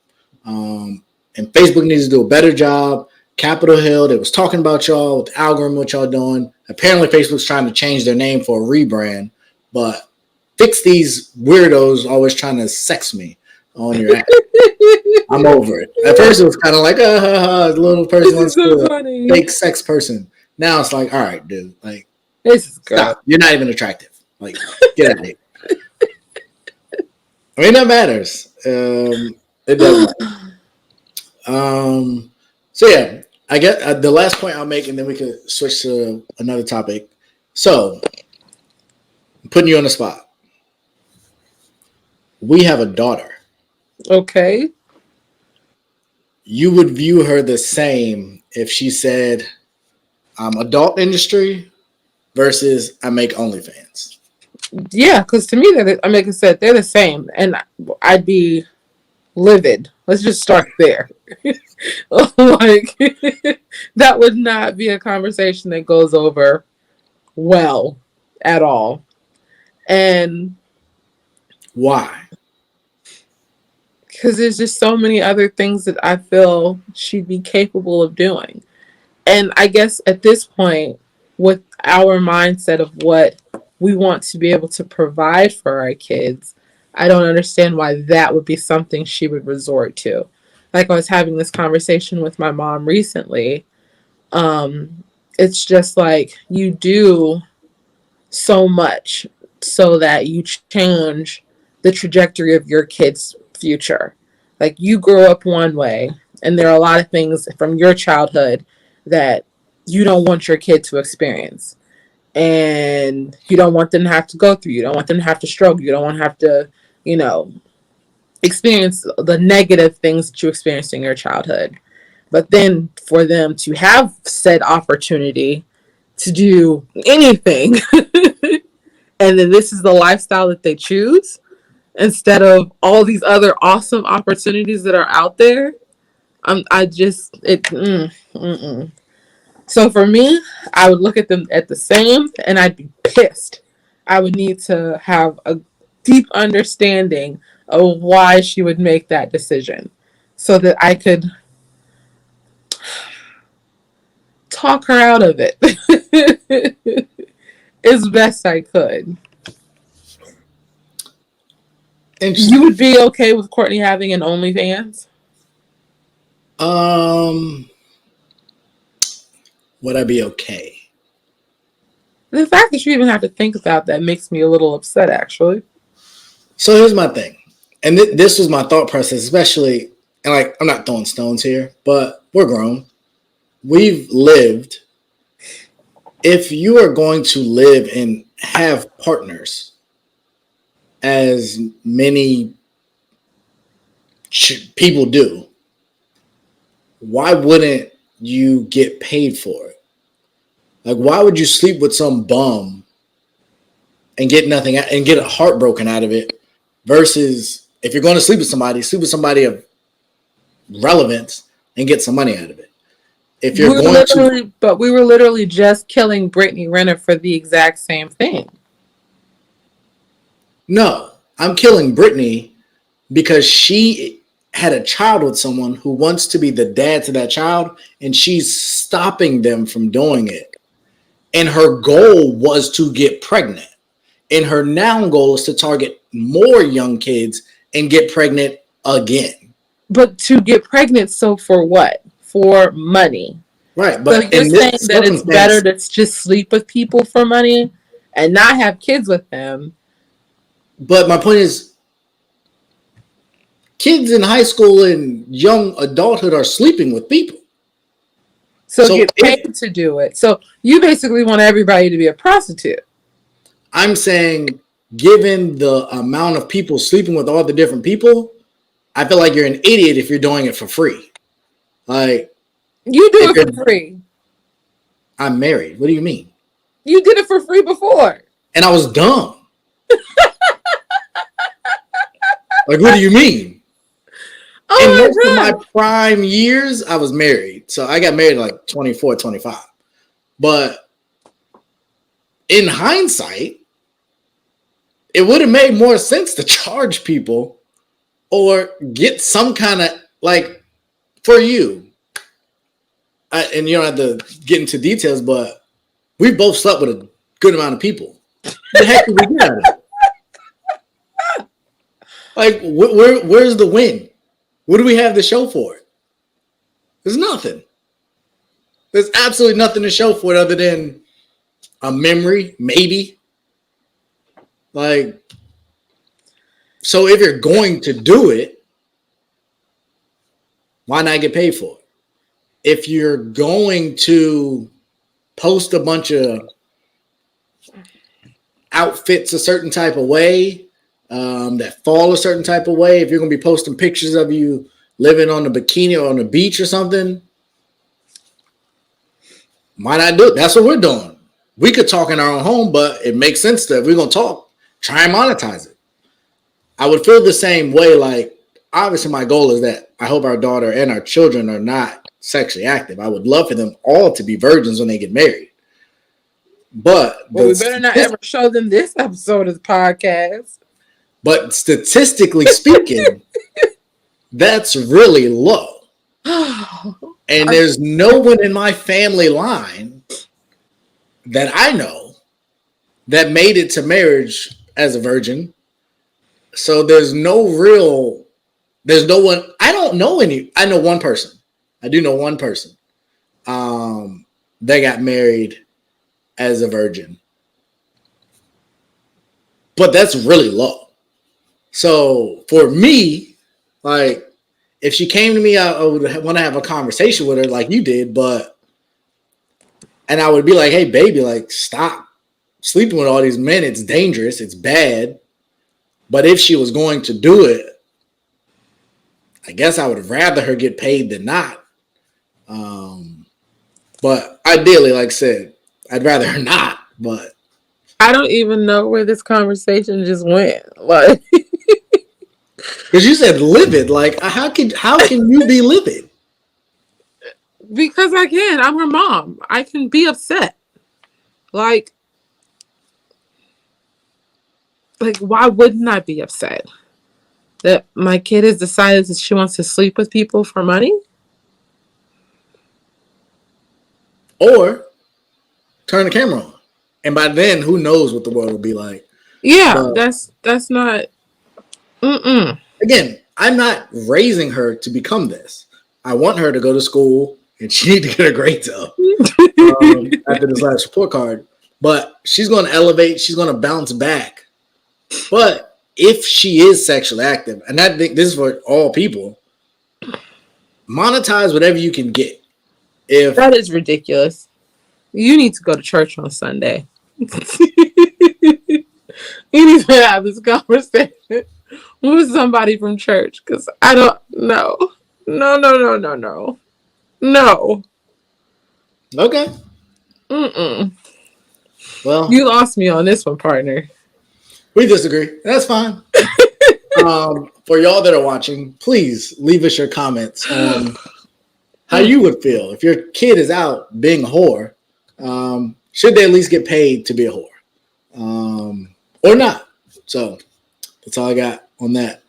B: And Facebook needs to do a better job. Capitol Hill, they was talking about y'all with the algorithm, what y'all doing. Apparently, Facebook's trying to change their name for a rebrand, but fix these weirdos always trying to sex me on your app. I'm over it. At first, it was kind of like, the little person
C: This is
B: wants
C: so
B: to
C: funny.
B: fake sex person. Now it's like, all right, dude, like,
C: This is gross.
B: stop. You're not even attractive. Like, get out of here. I mean, that matters. It doesn't matter. So yeah, I get the last point I'll make, and then we could switch to another topic. So, I'm putting you on the spot. We have a daughter.
C: Okay.
B: You would view her the same if she said, "I'm adult industry" versus "I make OnlyFans."
C: Yeah, because to me, like I said, they're the same, and I'd be livid. Let's just start there. Like, that would not be a conversation that goes over well at all. And
B: Why?
C: because there's just so many other things that I feel she'd be capable of doing. And I guess at this point, with our mindset of what we want to be able to provide for our kids, I don't understand why that would be something she would resort to. Like, I was having this conversation with my mom recently. Um, it's just like you do so much so that you change the trajectory of your kid's future. Like, you grow up one way, and there are a lot of things from your childhood that you don't want your kid to experience. And you don't want them to have to go through. You don't want them to have to struggle. You don't want to have to, you know, experience the negative things that you experienced in your childhood. But then for them to have said opportunity to do anything, and then this is the lifestyle that they choose instead of all these other awesome opportunities that are out there. I just it. So for me, I would look at them at the same, and I'd be pissed. I would need to have a deep understanding of why she would make that decision, so that I could talk her out of it as best I could. You would be okay with Courtney having an OnlyFans?
B: Would I be okay?
C: The fact that you even have to think about that makes me a little upset, actually.
B: So here's my thing, and this was my thought process, especially, and like I'm not throwing stones here, but we're grown. We've lived. If you are going to live and have partners, as many people do, why wouldn't you get paid for it? Like, why would you sleep with some bum and get nothing and get heartbroken out of it? Versus if you're going to sleep with somebody of relevance and get some money out of it. If you're
C: we were literally just killing Brittney Ritter for the exact same thing.
B: No, I'm killing Brittany because she had a child with someone who wants to be the dad to that child, and she's stopping them from doing it. And her goal was to get pregnant. And her now goal is to target more young kids and get pregnant again.
C: But to get pregnant, so for what? For money.
B: Right. But
C: so you're saying that it's better to just sleep with people for money and not have kids with them.
B: But my point is, kids in high school and young adulthood are sleeping with people.
C: So get paid to do it. So you basically want everybody to be a prostitute.
B: I'm saying, given the amount of people sleeping with all the different people, I feel like you're an idiot if you're doing it for free. Like,
C: you do it for free.
B: I'm married. What do you mean?
C: You did it for free before.
B: And I was dumb. Like, what do you mean? In most of my prime years, I was married. So I got married like 24, 25. But in hindsight, it would have made more sense to charge people or get some kind of, like, for you. And you don't have to get into details, but we both slept with a good amount of people. What the heck did we get out of it? Like, where's the win? What do we have to show for it? There's nothing. There's absolutely nothing to show for it other than a memory, maybe. Like, so if you're going to do it, why not get paid for it? If you're going to post a bunch of outfits a certain type of way, that fall a certain type of way, if you're going to be posting pictures of you living on a bikini or on the beach or something, why not do it? That's what we're doing. We could talk in our own home, but it makes sense that if we're going to talk, try and monetize it. I would feel the same way. Like, obviously my goal is that I hope our daughter and our children are not sexually active. I would love for them all to be virgins when they get married. But
C: we better not ever show them this episode of the podcast.
B: But statistically speaking, that's really low. And there's no one in my family line that I know that made it to marriage as a virgin. So there's no one. I don't know any. I know one person. I do know one person that got married as a virgin. But that's really low. So for me, like, if she came to me, I would want to have a conversation with her like you did, and I would be like, hey, baby, like, stop sleeping with all these men. It's dangerous. It's bad. But if she was going to do it, I guess I would rather her get paid than not. But ideally, like I said, I'd rather her not, but
C: I don't even know where this conversation just went. Like,
B: because you said livid. Like, how can you be livid?
C: Because I can. I'm her mom. I can be upset. Like, why wouldn't I be upset that my kid has decided that she wants to sleep with people for money?
B: Or turn the camera on. And by then, who knows what the world will be like.
C: Yeah, that's not...
B: Again, I'm not raising her to become this. I want her to go to school, and she needs to get her grades up after this last report card. But she's going to elevate. She's going to bounce back. But if she is sexually active, and I think this is for all people, monetize whatever you can get. If
C: that is ridiculous. You need to go to church on Sunday. You need to have this conversation with somebody from church, because I don't know. No.
B: Okay.
C: Mm-mm.
B: Well,
C: You lost me on this one, partner.
B: we disagree. That's fine. For y'all that are watching, please leave us your comments on how you would feel if your kid is out being a whore. Should they at least get paid to be a whore? Or not? So that's all I got on that.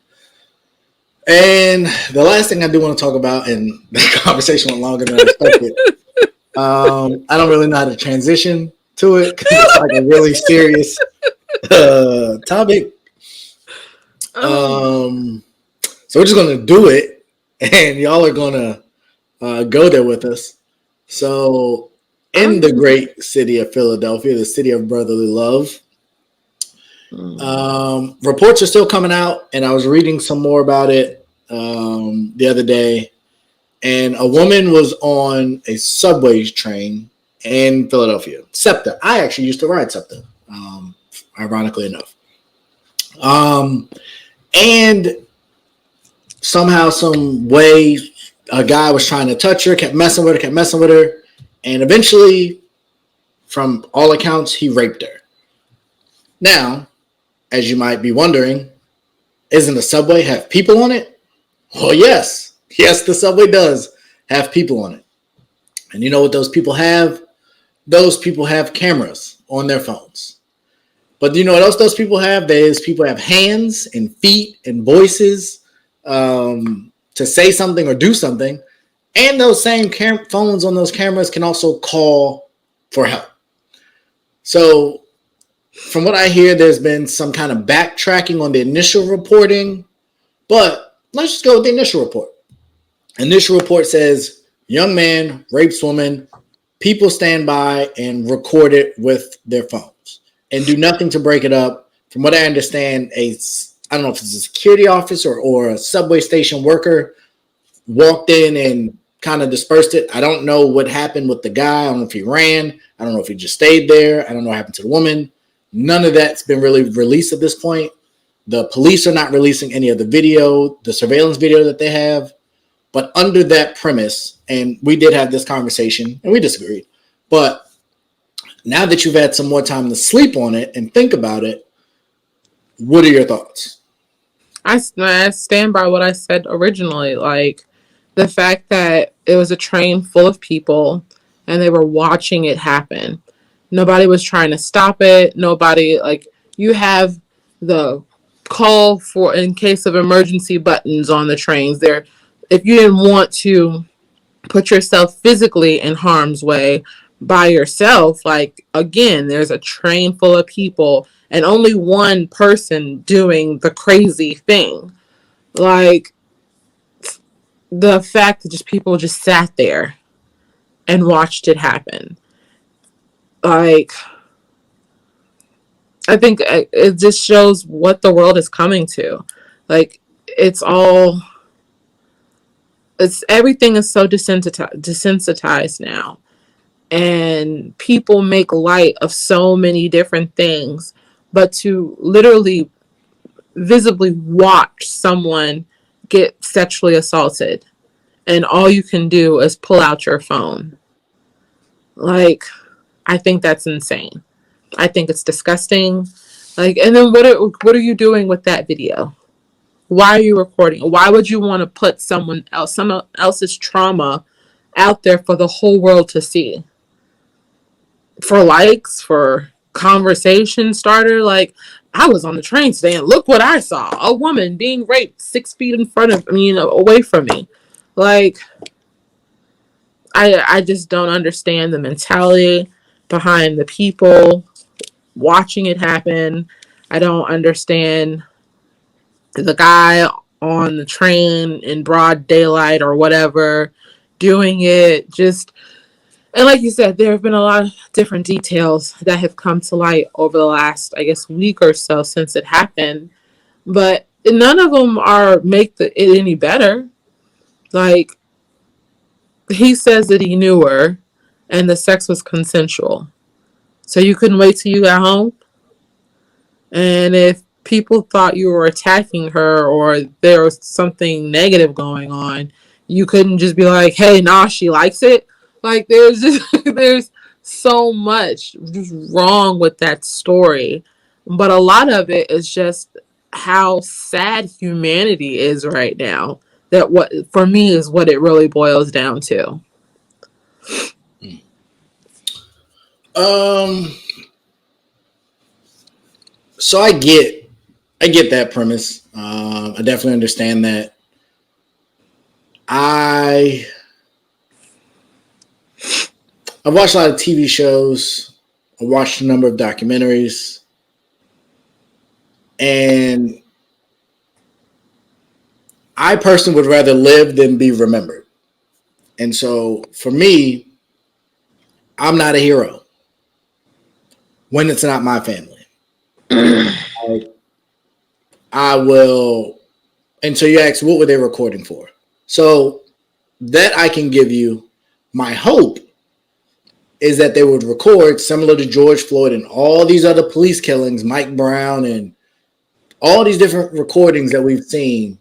B: And the last thing I do want to talk about, and the conversation went longer than I expected. I don't really know how to transition to it because it's like a really serious topic. So we're just gonna do it, and y'all are gonna go there with us. So, in the great city of Philadelphia, the city of brotherly love, reports are still coming out, and I was reading some more about it the other day. And a woman was on a subway train in Philadelphia. SEPTA. I actually used to ride SEPTA, ironically enough. And somehow, some way, a guy was trying to touch her, kept messing with her, and eventually, from all accounts, he raped her. Now, as you might be wondering, isn't the subway have people on it? Well, yes. Yes, the subway does have people on it. And you know what those people have? Those people have cameras on their phones. But you know what else those people have? Those people have hands and feet and voices to say something or do something. And those same phones on those cameras can also call for help. So from what I hear, there's been some kind of backtracking on the initial reporting. But let's just go with the initial report. Initial report says, young man rapes woman. People stand by and record it with their phones and do nothing to break it up. From what I understand, I don't know if it's a security officer or a subway station worker walked in and kind of dispersed it. I don't know what happened with the guy. I don't know if he ran. I don't know if he just stayed there. I don't know what happened to the woman. None of that's been really released at this point. The police are not releasing any of the video, the surveillance video that they have. But under that premise, and we did have this conversation and we disagreed, but now that you've had some more time to sleep on it and think about it, what are your thoughts?
C: I stand by what I said originally. Like, the fact that it was a train full of people and they were watching it happen. Nobody was trying to stop it. Nobody, like, you have the call for in case of emergency buttons on the trains there. If you didn't want to put yourself physically in harm's way by yourself, like, again, there's a train full of people and only one person doing the crazy thing. Like, the fact that just people just sat there and watched it happen. Like, I think it just shows what the world is coming to. Like, everything is so desensitized now. And people make light of so many different things. But to literally visibly watch someone get sexually assaulted and all you can do is pull out your phone. Like, I think that's insane. I think it's disgusting. Like, and then what are you doing with that video? Why are you recording? Why would you want to put someone else's trauma out there for the whole world to see? For likes, for conversation starter? Like, I was on the train today and look what I saw. A woman being raped 6 feet in front of me, away from me. Like, I just don't understand the mentality behind the people watching it happen. I don't understand the guy on the train in broad daylight or whatever doing it. Just, and like you said, there have been a lot of different details that have come to light over the last, I guess, week or so since it happened. But none of them make it any better. Like, he says that he knew her and the sex was consensual. So you couldn't wait till you got home? And if people thought you were attacking her or there was something negative going on, you couldn't just be like, hey, nah, she likes it. Like, there's so much just wrong with that story. But a lot of it is just how sad humanity is right now. That what for me is what it really boils down to.
B: So I get that premise. I definitely understand that. I've watched a lot of TV shows. I watched a number of documentaries, and I personally would rather live than be remembered. And so for me, I'm not a hero when it's not my family. I will. And so you ask, what were they recording for? So that I can give you. My hope is that they would record similar to George Floyd and all these other police killings, Mike Brown, and all these different recordings that we've seen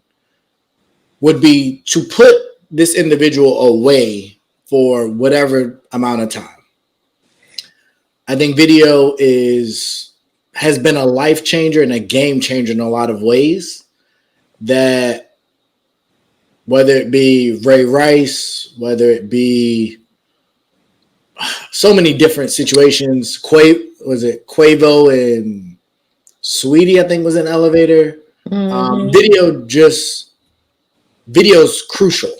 B: would be to put this individual away for whatever amount of time. I think video has been a life changer and a game changer in a lot of ways, that whether it be Ray Rice, whether it be so many different situations. Quavo and Sweetie, I think, was in an elevator. Video's crucial.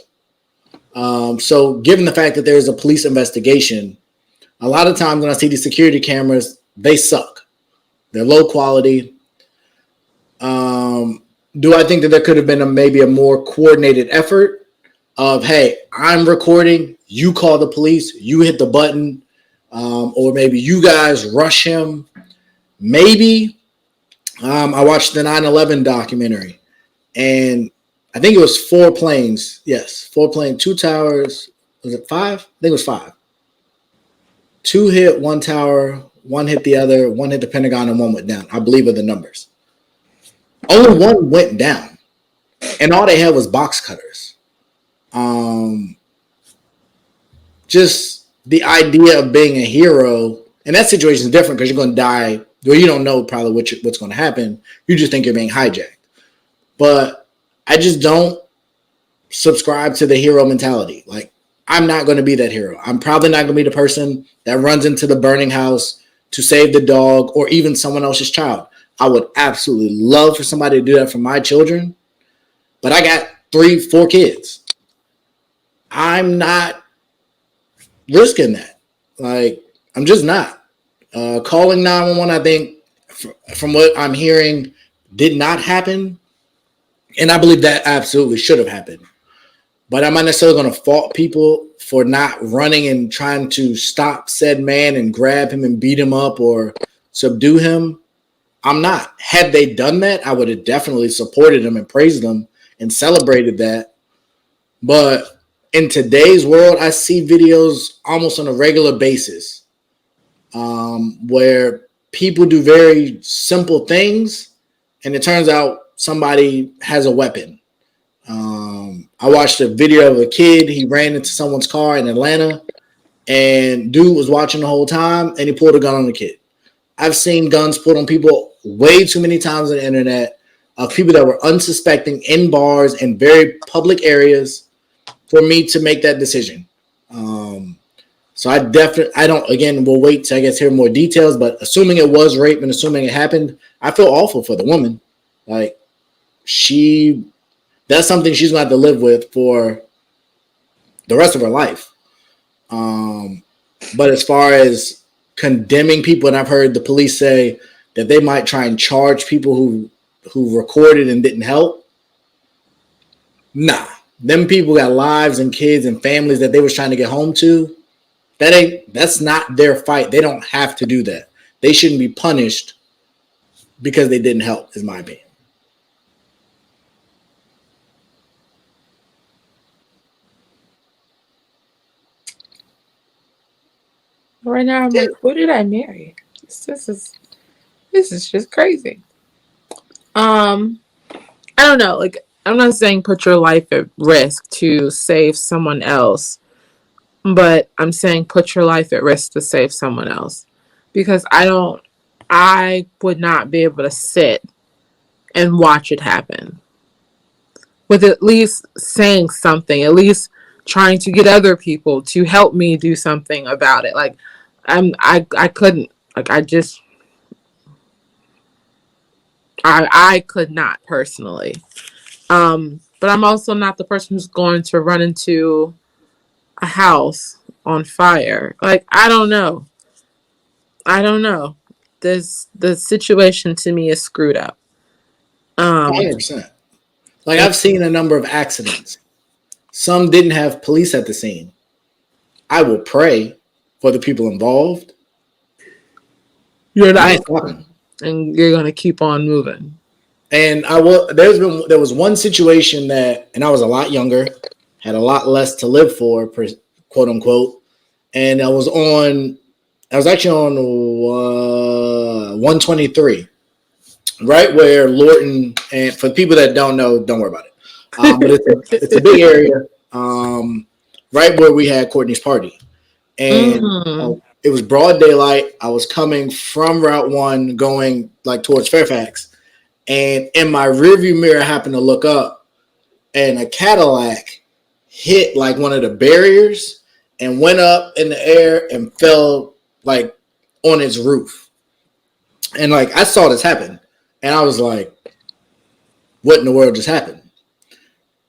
B: So given the fact that there's a police investigation, a lot of times when I see these security cameras, they suck. They're low quality. Do I think that there could have been maybe a more coordinated effort of, hey, I'm recording, you call the police, you hit the button, or maybe you guys rush him? Maybe. I watched the 9/11 documentary, and I think it was 4 planes. Yes, 4 planes, 2 towers. Was it 5? I think it was 5. 2 hit one tower, 1 hit the other, 1 hit the Pentagon, and 1 went down. I believe are the numbers. Only 1 went down, and all they had was box cutters. Just the idea of being a hero, and that situation is different because you're going to die. Well, you don't know probably what's going to happen. You just think you're being hijacked. But I just don't subscribe to the hero mentality. Like, I'm not going to be that hero. I'm probably not going to be the person that runs into the burning house to save the dog or even someone else's child. I would absolutely love for somebody to do that for my children, but I got 3, 4 kids. I'm not risking that. Like, I'm just not. Calling 911, I think, from what I'm hearing, did not happen. And I believe that absolutely should have happened. But I'm not necessarily going to fault people for not running and trying to stop said man and grab him and beat him up or subdue him. I'm not. Had they done that, I would have definitely supported them and praised them and celebrated that. But in today's world, I see videos almost on a regular basis where people do very simple things, and it turns out somebody has a weapon. I watched a video of a kid. He ran into someone's car in Atlanta, and dude was watching the whole time, and he pulled a gun on the kid. I've seen guns pulled on people way too many times on the internet, of people that were unsuspecting in bars and very public areas, for me to make that decision. So I don't, again, we'll wait to, I guess, hear more details, but assuming it was rape and assuming it happened, I feel awful for the woman. Like, that's something she's going to have to live with for the rest of her life. But as far as condemning people, and I've heard the police say that they might try and charge people who recorded and didn't help. Nah, them people got lives and kids and families that they was trying to get home to. That's not their fight. They don't have to do that. They shouldn't be punished because they didn't help, is my opinion.
C: Right now, I'm like, who did I marry? This is just crazy. I don't know. Like, I'm not saying put your life at risk to save someone else, but I'm saying put your life at risk to save someone else, because I would not be able to sit and watch it happen, with at least saying something, at least trying to get other people to help me do something about it. Like I couldn't, like I could not personally. But I'm also not the person who's going to run into a house on fire. Like, I don't know. I don't know. The situation to me is screwed up.
B: 100%. Like, I've seen a number of accidents. Some didn't have police at the scene. I will pray for the people involved.
C: You're
B: I
C: not,
B: ain't talking.
C: and you're gonna keep on moving.
B: And there was one situation that, and I was a lot younger, had a lot less to live for, quote unquote, and I was actually on 123, right where Lorton, and for people that don't know, don't worry about it. But it's a big area, right where we had Courtney's party, and it was broad daylight. I was coming from Route 1 going like towards Fairfax. And in my rearview mirror, I happened to look up, and a Cadillac hit like one of the barriers and went up in the air and fell like on its roof. And like I saw this happen, and I was like, "What in the world just happened?"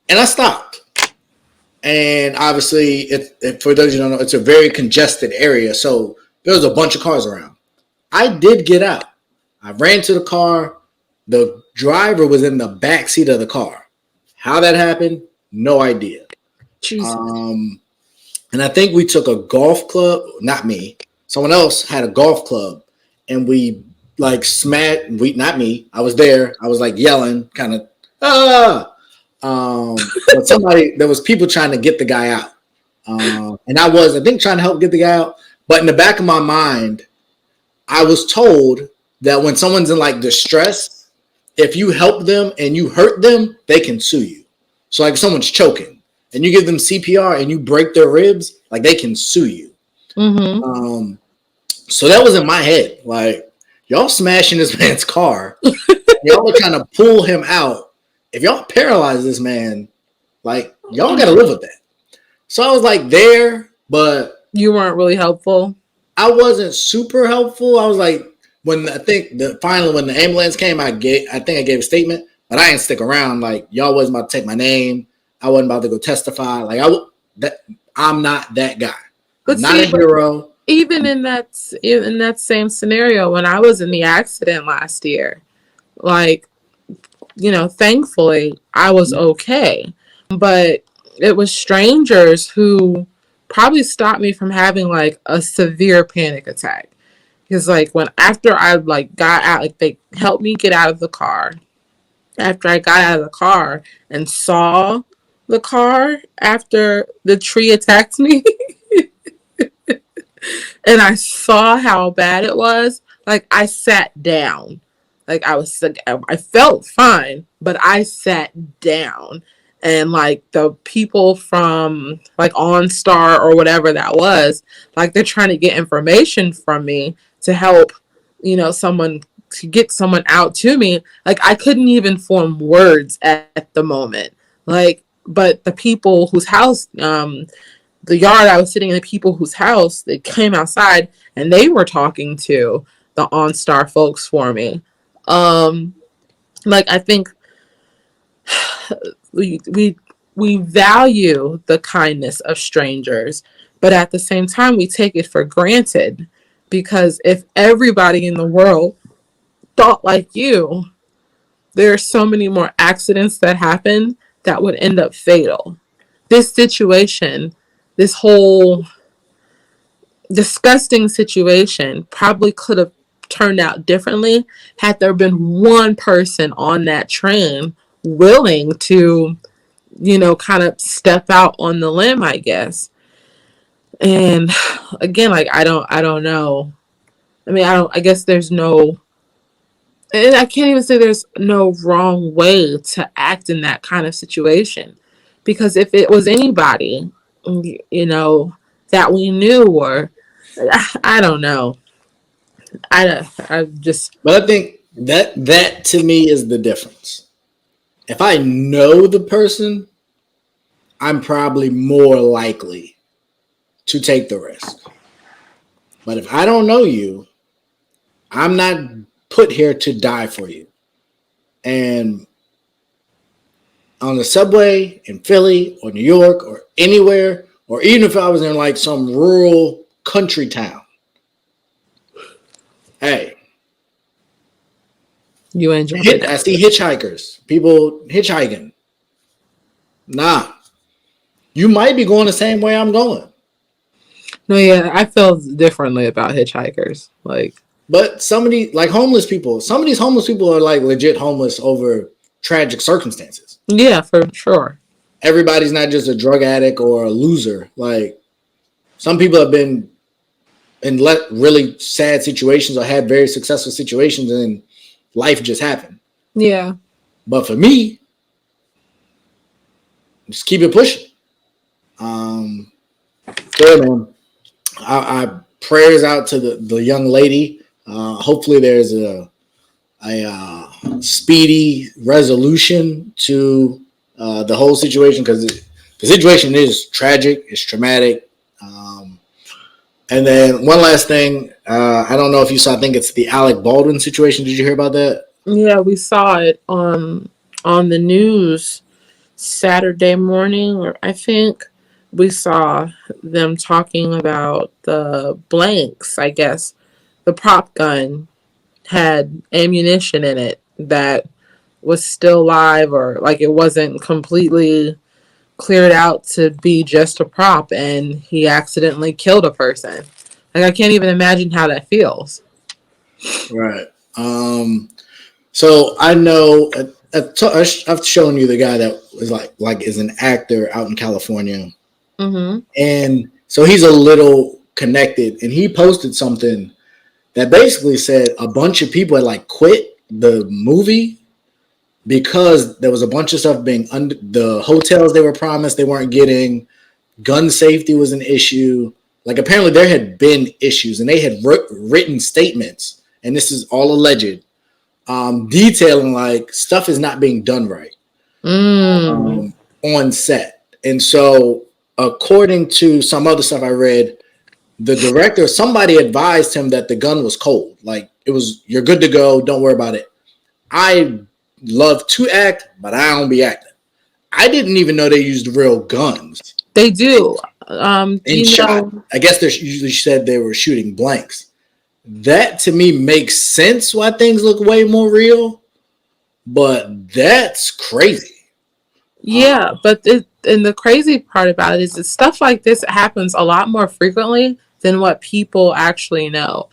B: And I stopped. And obviously, for those who don't know, it's a very congested area, so there was a bunch of cars around. I did get out. I ran to the car. The driver was in the back seat of the car. How that happened, no idea.
C: Jesus.
B: And I think we took a golf club. Not me. Someone else had a golf club, and we like smacked. Not me. I was there. I was like yelling, kind of. But there was people trying to get the guy out, and I think trying to help get the guy out. But in the back of my mind, I was told that when someone's in like distress, if you help them and you hurt them, they can sue you. So like if someone's choking and you give them CPR and you break their ribs, like they can sue you.
C: Mm-hmm.
B: So that was in my head. Like, y'all smashing this man's car. Y'all are trying to pull him out. If y'all paralyze this man, like y'all got to live with that. So I was like there, but
C: you weren't really helpful.
B: I wasn't super helpful. I was like, when the ambulance came, I gave a statement, but I didn't stick around. Like y'all wasn't about to take my name. I wasn't about to go testify. Like I'm not that guy. I'm not a hero.
C: Even in that same scenario, when I was in the accident last year, like, you know, thankfully I was okay, but it was strangers who probably stopped me from having like a severe panic attack. Because like after I like got out, like they helped me get out of the car. After I got out of the car and saw the car after the tree attacked me, and I saw how bad it was, like I sat down. Like I felt fine, but I sat down. And like the people from like OnStar or whatever that was, like they're trying to get information from me to help, you know, to get someone out to me. Like I couldn't even form words at the moment. Like, but the people whose house, the yard I was sitting in, the people whose house, they came outside and they were talking to the OnStar folks for me. Like I think we value the kindness of strangers, but at the same time we take it for granted, because if everybody in the world thought like you, there are so many more accidents that happen that would end up fatal. This situation, this whole disgusting situation probably could have turned out differently had there been one person on that train willing to, you know, kind of step out on the limb, I guess. And again, like I don't know. I mean, I guess there's no, and I can't even say there's no wrong way to act in that kind of situation, because if it was anybody, you know, that we knew, or I don't know. I just
B: But I think that to me is the difference. If I know the person, I'm probably more likely to take the risk. But if I don't know you, I'm not put here to die for you. And on the subway in Philly or New York or anywhere, or even if I was in like some rural country town, hey,
C: you ain't jumping
B: I
C: down.
B: see hitchhikers, people hitchhiking. Nah, you might be going the same way I'm going.
C: No, yeah, I feel differently about hitchhikers. Like,
B: But somebody like homeless people, some of these homeless people are like legit homeless over tragic circumstances.
C: yeah, for sure.
B: Everybody's not just a drug addict or a loser. Like some people have been in really sad situations or had very successful situations and life just happened.
C: Yeah.
B: But for me, just keep it pushing. Good man. I prayers out to the young lady. Hopefully there's a speedy resolution to the whole situation because the situation is tragic, it's traumatic. And then one last thing, I don't know if you saw. I think it's the Alec Baldwin situation. Did you hear about that?
C: Yeah, we saw it on the news Saturday morning, or I think we saw them talking about the blanks, I guess. The prop gun had ammunition in it that was still live, or like it wasn't completely cleared out to be just a prop, and he accidentally killed a person. Like, I can't even imagine how that feels.
B: Right. So I know I've shown you the guy that was like is an actor out in California,
C: Mm-hmm.
B: and so he's a little connected, and he posted something that basically said a bunch of people had like quit the movie because there was a bunch of stuff being under the hotels they were promised they weren't getting. Gun safety was an issue. Like apparently there had been issues, and they had written statements, and this is all alleged, detailing like stuff is not being done right on set. And so, according to some other stuff I read, the director, somebody advised him that the gun was cold. Like it was, you're good to go. Don't worry about it. I love to act, but I don't be acting. I didn't even know they used real guns
C: They do.
B: and shot. I guess they usually said they were shooting blanks. That to me makes sense why things look way more real, but that's crazy.
C: Yeah, but and the crazy part about it is that stuff like this happens a lot more frequently than what people actually know.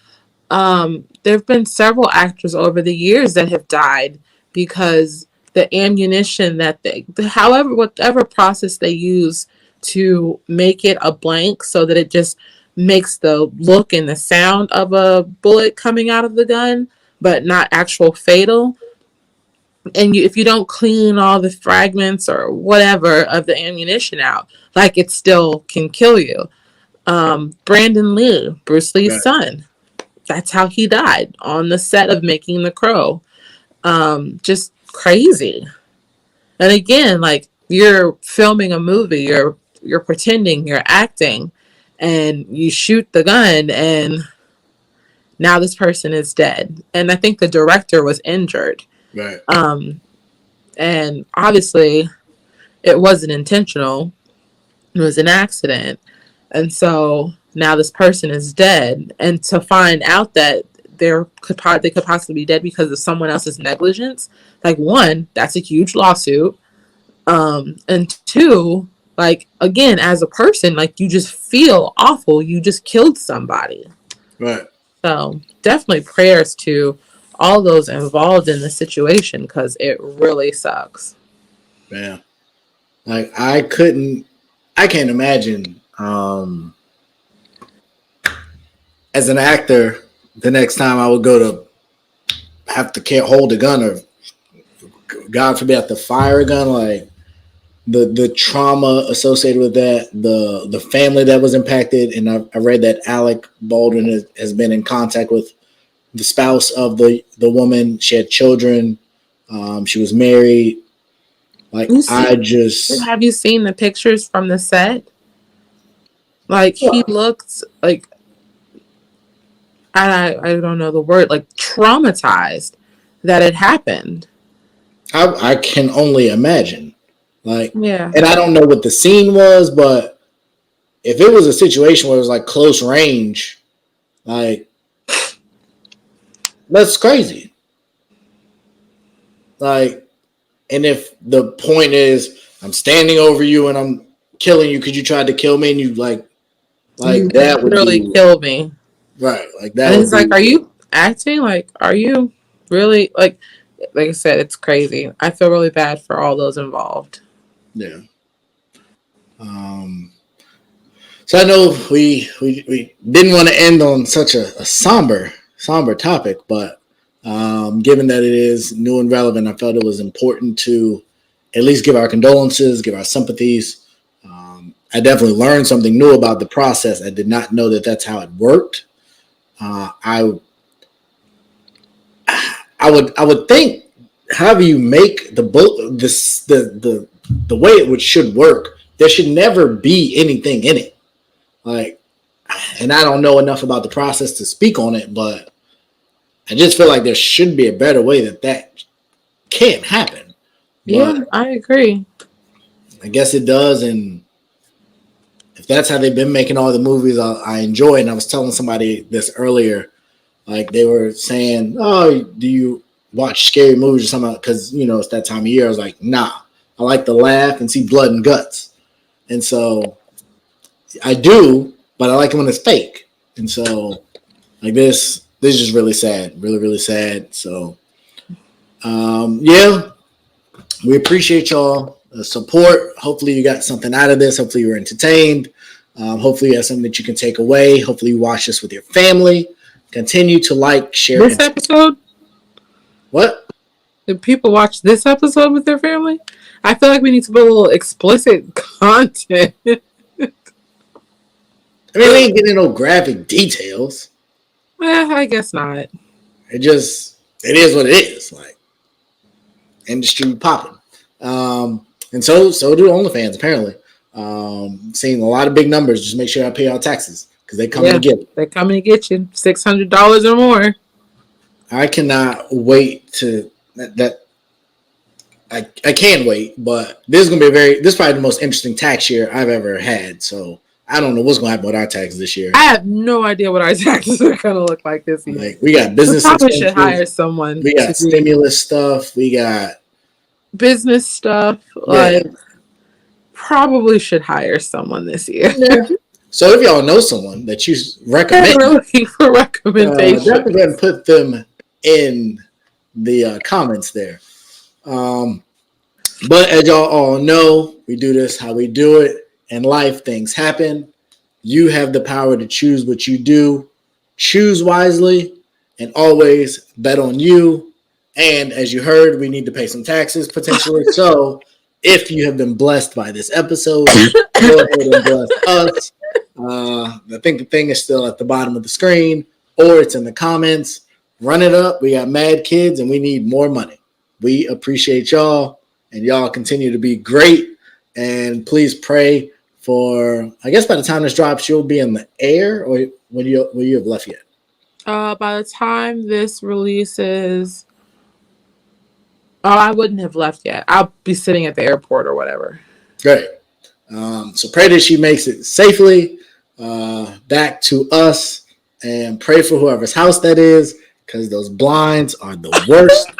C: There have been several actors over the years that have died because the ammunition that whatever process they use to make it a blank so that it just makes the look and the sound of a bullet coming out of the gun, but not actual fatal. And if you don't clean all the fragments or whatever of the ammunition out, like it still can kill you. Brandon Lee, Bruce Lee's
B: Right.
C: son, that's how he died on the set of Making the Crow. Just crazy. And again, like you're filming a movie, you're pretending, you're acting, and you shoot the gun, and now this person is dead. And I think the director was injured.
B: Right.
C: And obviously it wasn't intentional. It was an accident. And so now this person is dead. And to find out that they could possibly be dead because of someone else's negligence, like one, that's a huge lawsuit. And two, like again, as a person, like you just feel awful. You just killed somebody.
B: Right.
C: So definitely prayers to all those involved in the situation because it really sucks.
B: Yeah. Like I can't imagine as an actor the next time I would go to have to can't hold a gun or God forbid have to fire a gun. Like the trauma associated with that, the family that was impacted, and I read that Alec Baldwin has been in contact with the spouse of the woman. She had children. She was married. Like,
C: Have you seen the pictures from the set? Like, he looked like, I don't know the word, like traumatized that it happened.
B: I can only imagine. Like,
C: Yeah.
B: and I don't know what the scene was, but if it was a situation where it was like close range, like, that's crazy. Like, and if the point is I'm standing over you and I'm killing you because you tried to kill me, and you like
C: You
B: that would
C: literally
B: be
C: killed me.
B: right. Like that.
C: And
B: would
C: it's like, are you acting? Like, are you really like I said, it's crazy. I feel really bad for all those involved.
B: Yeah. So I know we didn't want to end on such a somber topic, but given that it is new and relevant, I felt it was important to at least give our condolences, give our sympathies. I definitely learned something new about the process. I did not know that that's how it worked. I would think, however you make the book, the way it should work, there should never be anything in it. Like, and I don't know enough about the process to speak on it, but I just feel like there should be a better way that can't happen.
C: Yeah,
B: But
C: I agree.
B: I guess it does, and if that's how they've been making all the movies, I enjoy. And I was telling somebody this earlier, like they were saying, "Oh, do you watch scary movies or something?" Because it's that time of year. I was like, "Nah, I like to laugh and see blood and guts," and so I do, but I like it when it's fake. And so, like this is just really sad, really, really sad. So, yeah, we appreciate y'all support. Hopefully, you got something out of this. Hopefully, you were entertained. Hopefully, you have something that you can take away. Hopefully, you watch this with your family. Continue to like, share.
C: This episode?
B: What?
C: Did people watch this episode with their family? I feel like we need to put a little explicit content.
B: I mean, we ain't getting no graphic details.
C: I guess not.
B: It is what it is. Like, industry popping. And so do OnlyFans, apparently. Seeing a lot of big numbers. Just make sure I pay our taxes because they coming to get it.
C: They're coming to get you $600 or more.
B: I cannot wait to that. I can't wait, but this is gonna be this is probably the most interesting tax year I've ever had. So I don't know what's gonna happen with our taxes this year.
C: I have no idea what our taxes are gonna look like this year.
B: Like, we got business.
C: We probably should hire someone.
B: We got stimulus stuff. We got
C: business stuff. Like, probably should hire someone this year.
B: Yeah. So if y'all know someone that you recommend,
C: we're looking for recommendations.
B: definitely go ahead and put them in the comments there. But as y'all all know, we do this how we do it. In life, things happen. You have the power to choose what you do. Choose wisely and always bet on you. And as you heard, we need to pay some taxes potentially. So if you have been blessed by this episode, go ahead and bless us. I think the thing is still at the bottom of the screen, or it's in the comments. Run it up. We got mad kids and we need more money. We appreciate y'all, and y'all continue to be great. And please pray for, I guess by the time this drops, you'll be in the air, or will you have left yet?
C: By the time this releases, I wouldn't have left yet. I'll be sitting at the airport or whatever.
B: Great. So pray that she makes it safely back to us, and pray for whoever's house that is, because those blinds are the worst.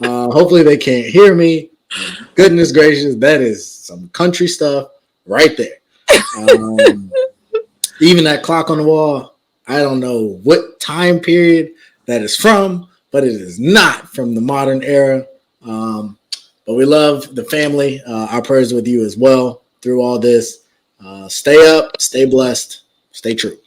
B: Hopefully they can't hear me. Goodness gracious, that is some country stuff right there. Even that clock on the wall, I don't know what time period that is from, but it is not from the modern era. But we love the family. Our prayers with you as well through all this. Stay up, stay blessed, stay true.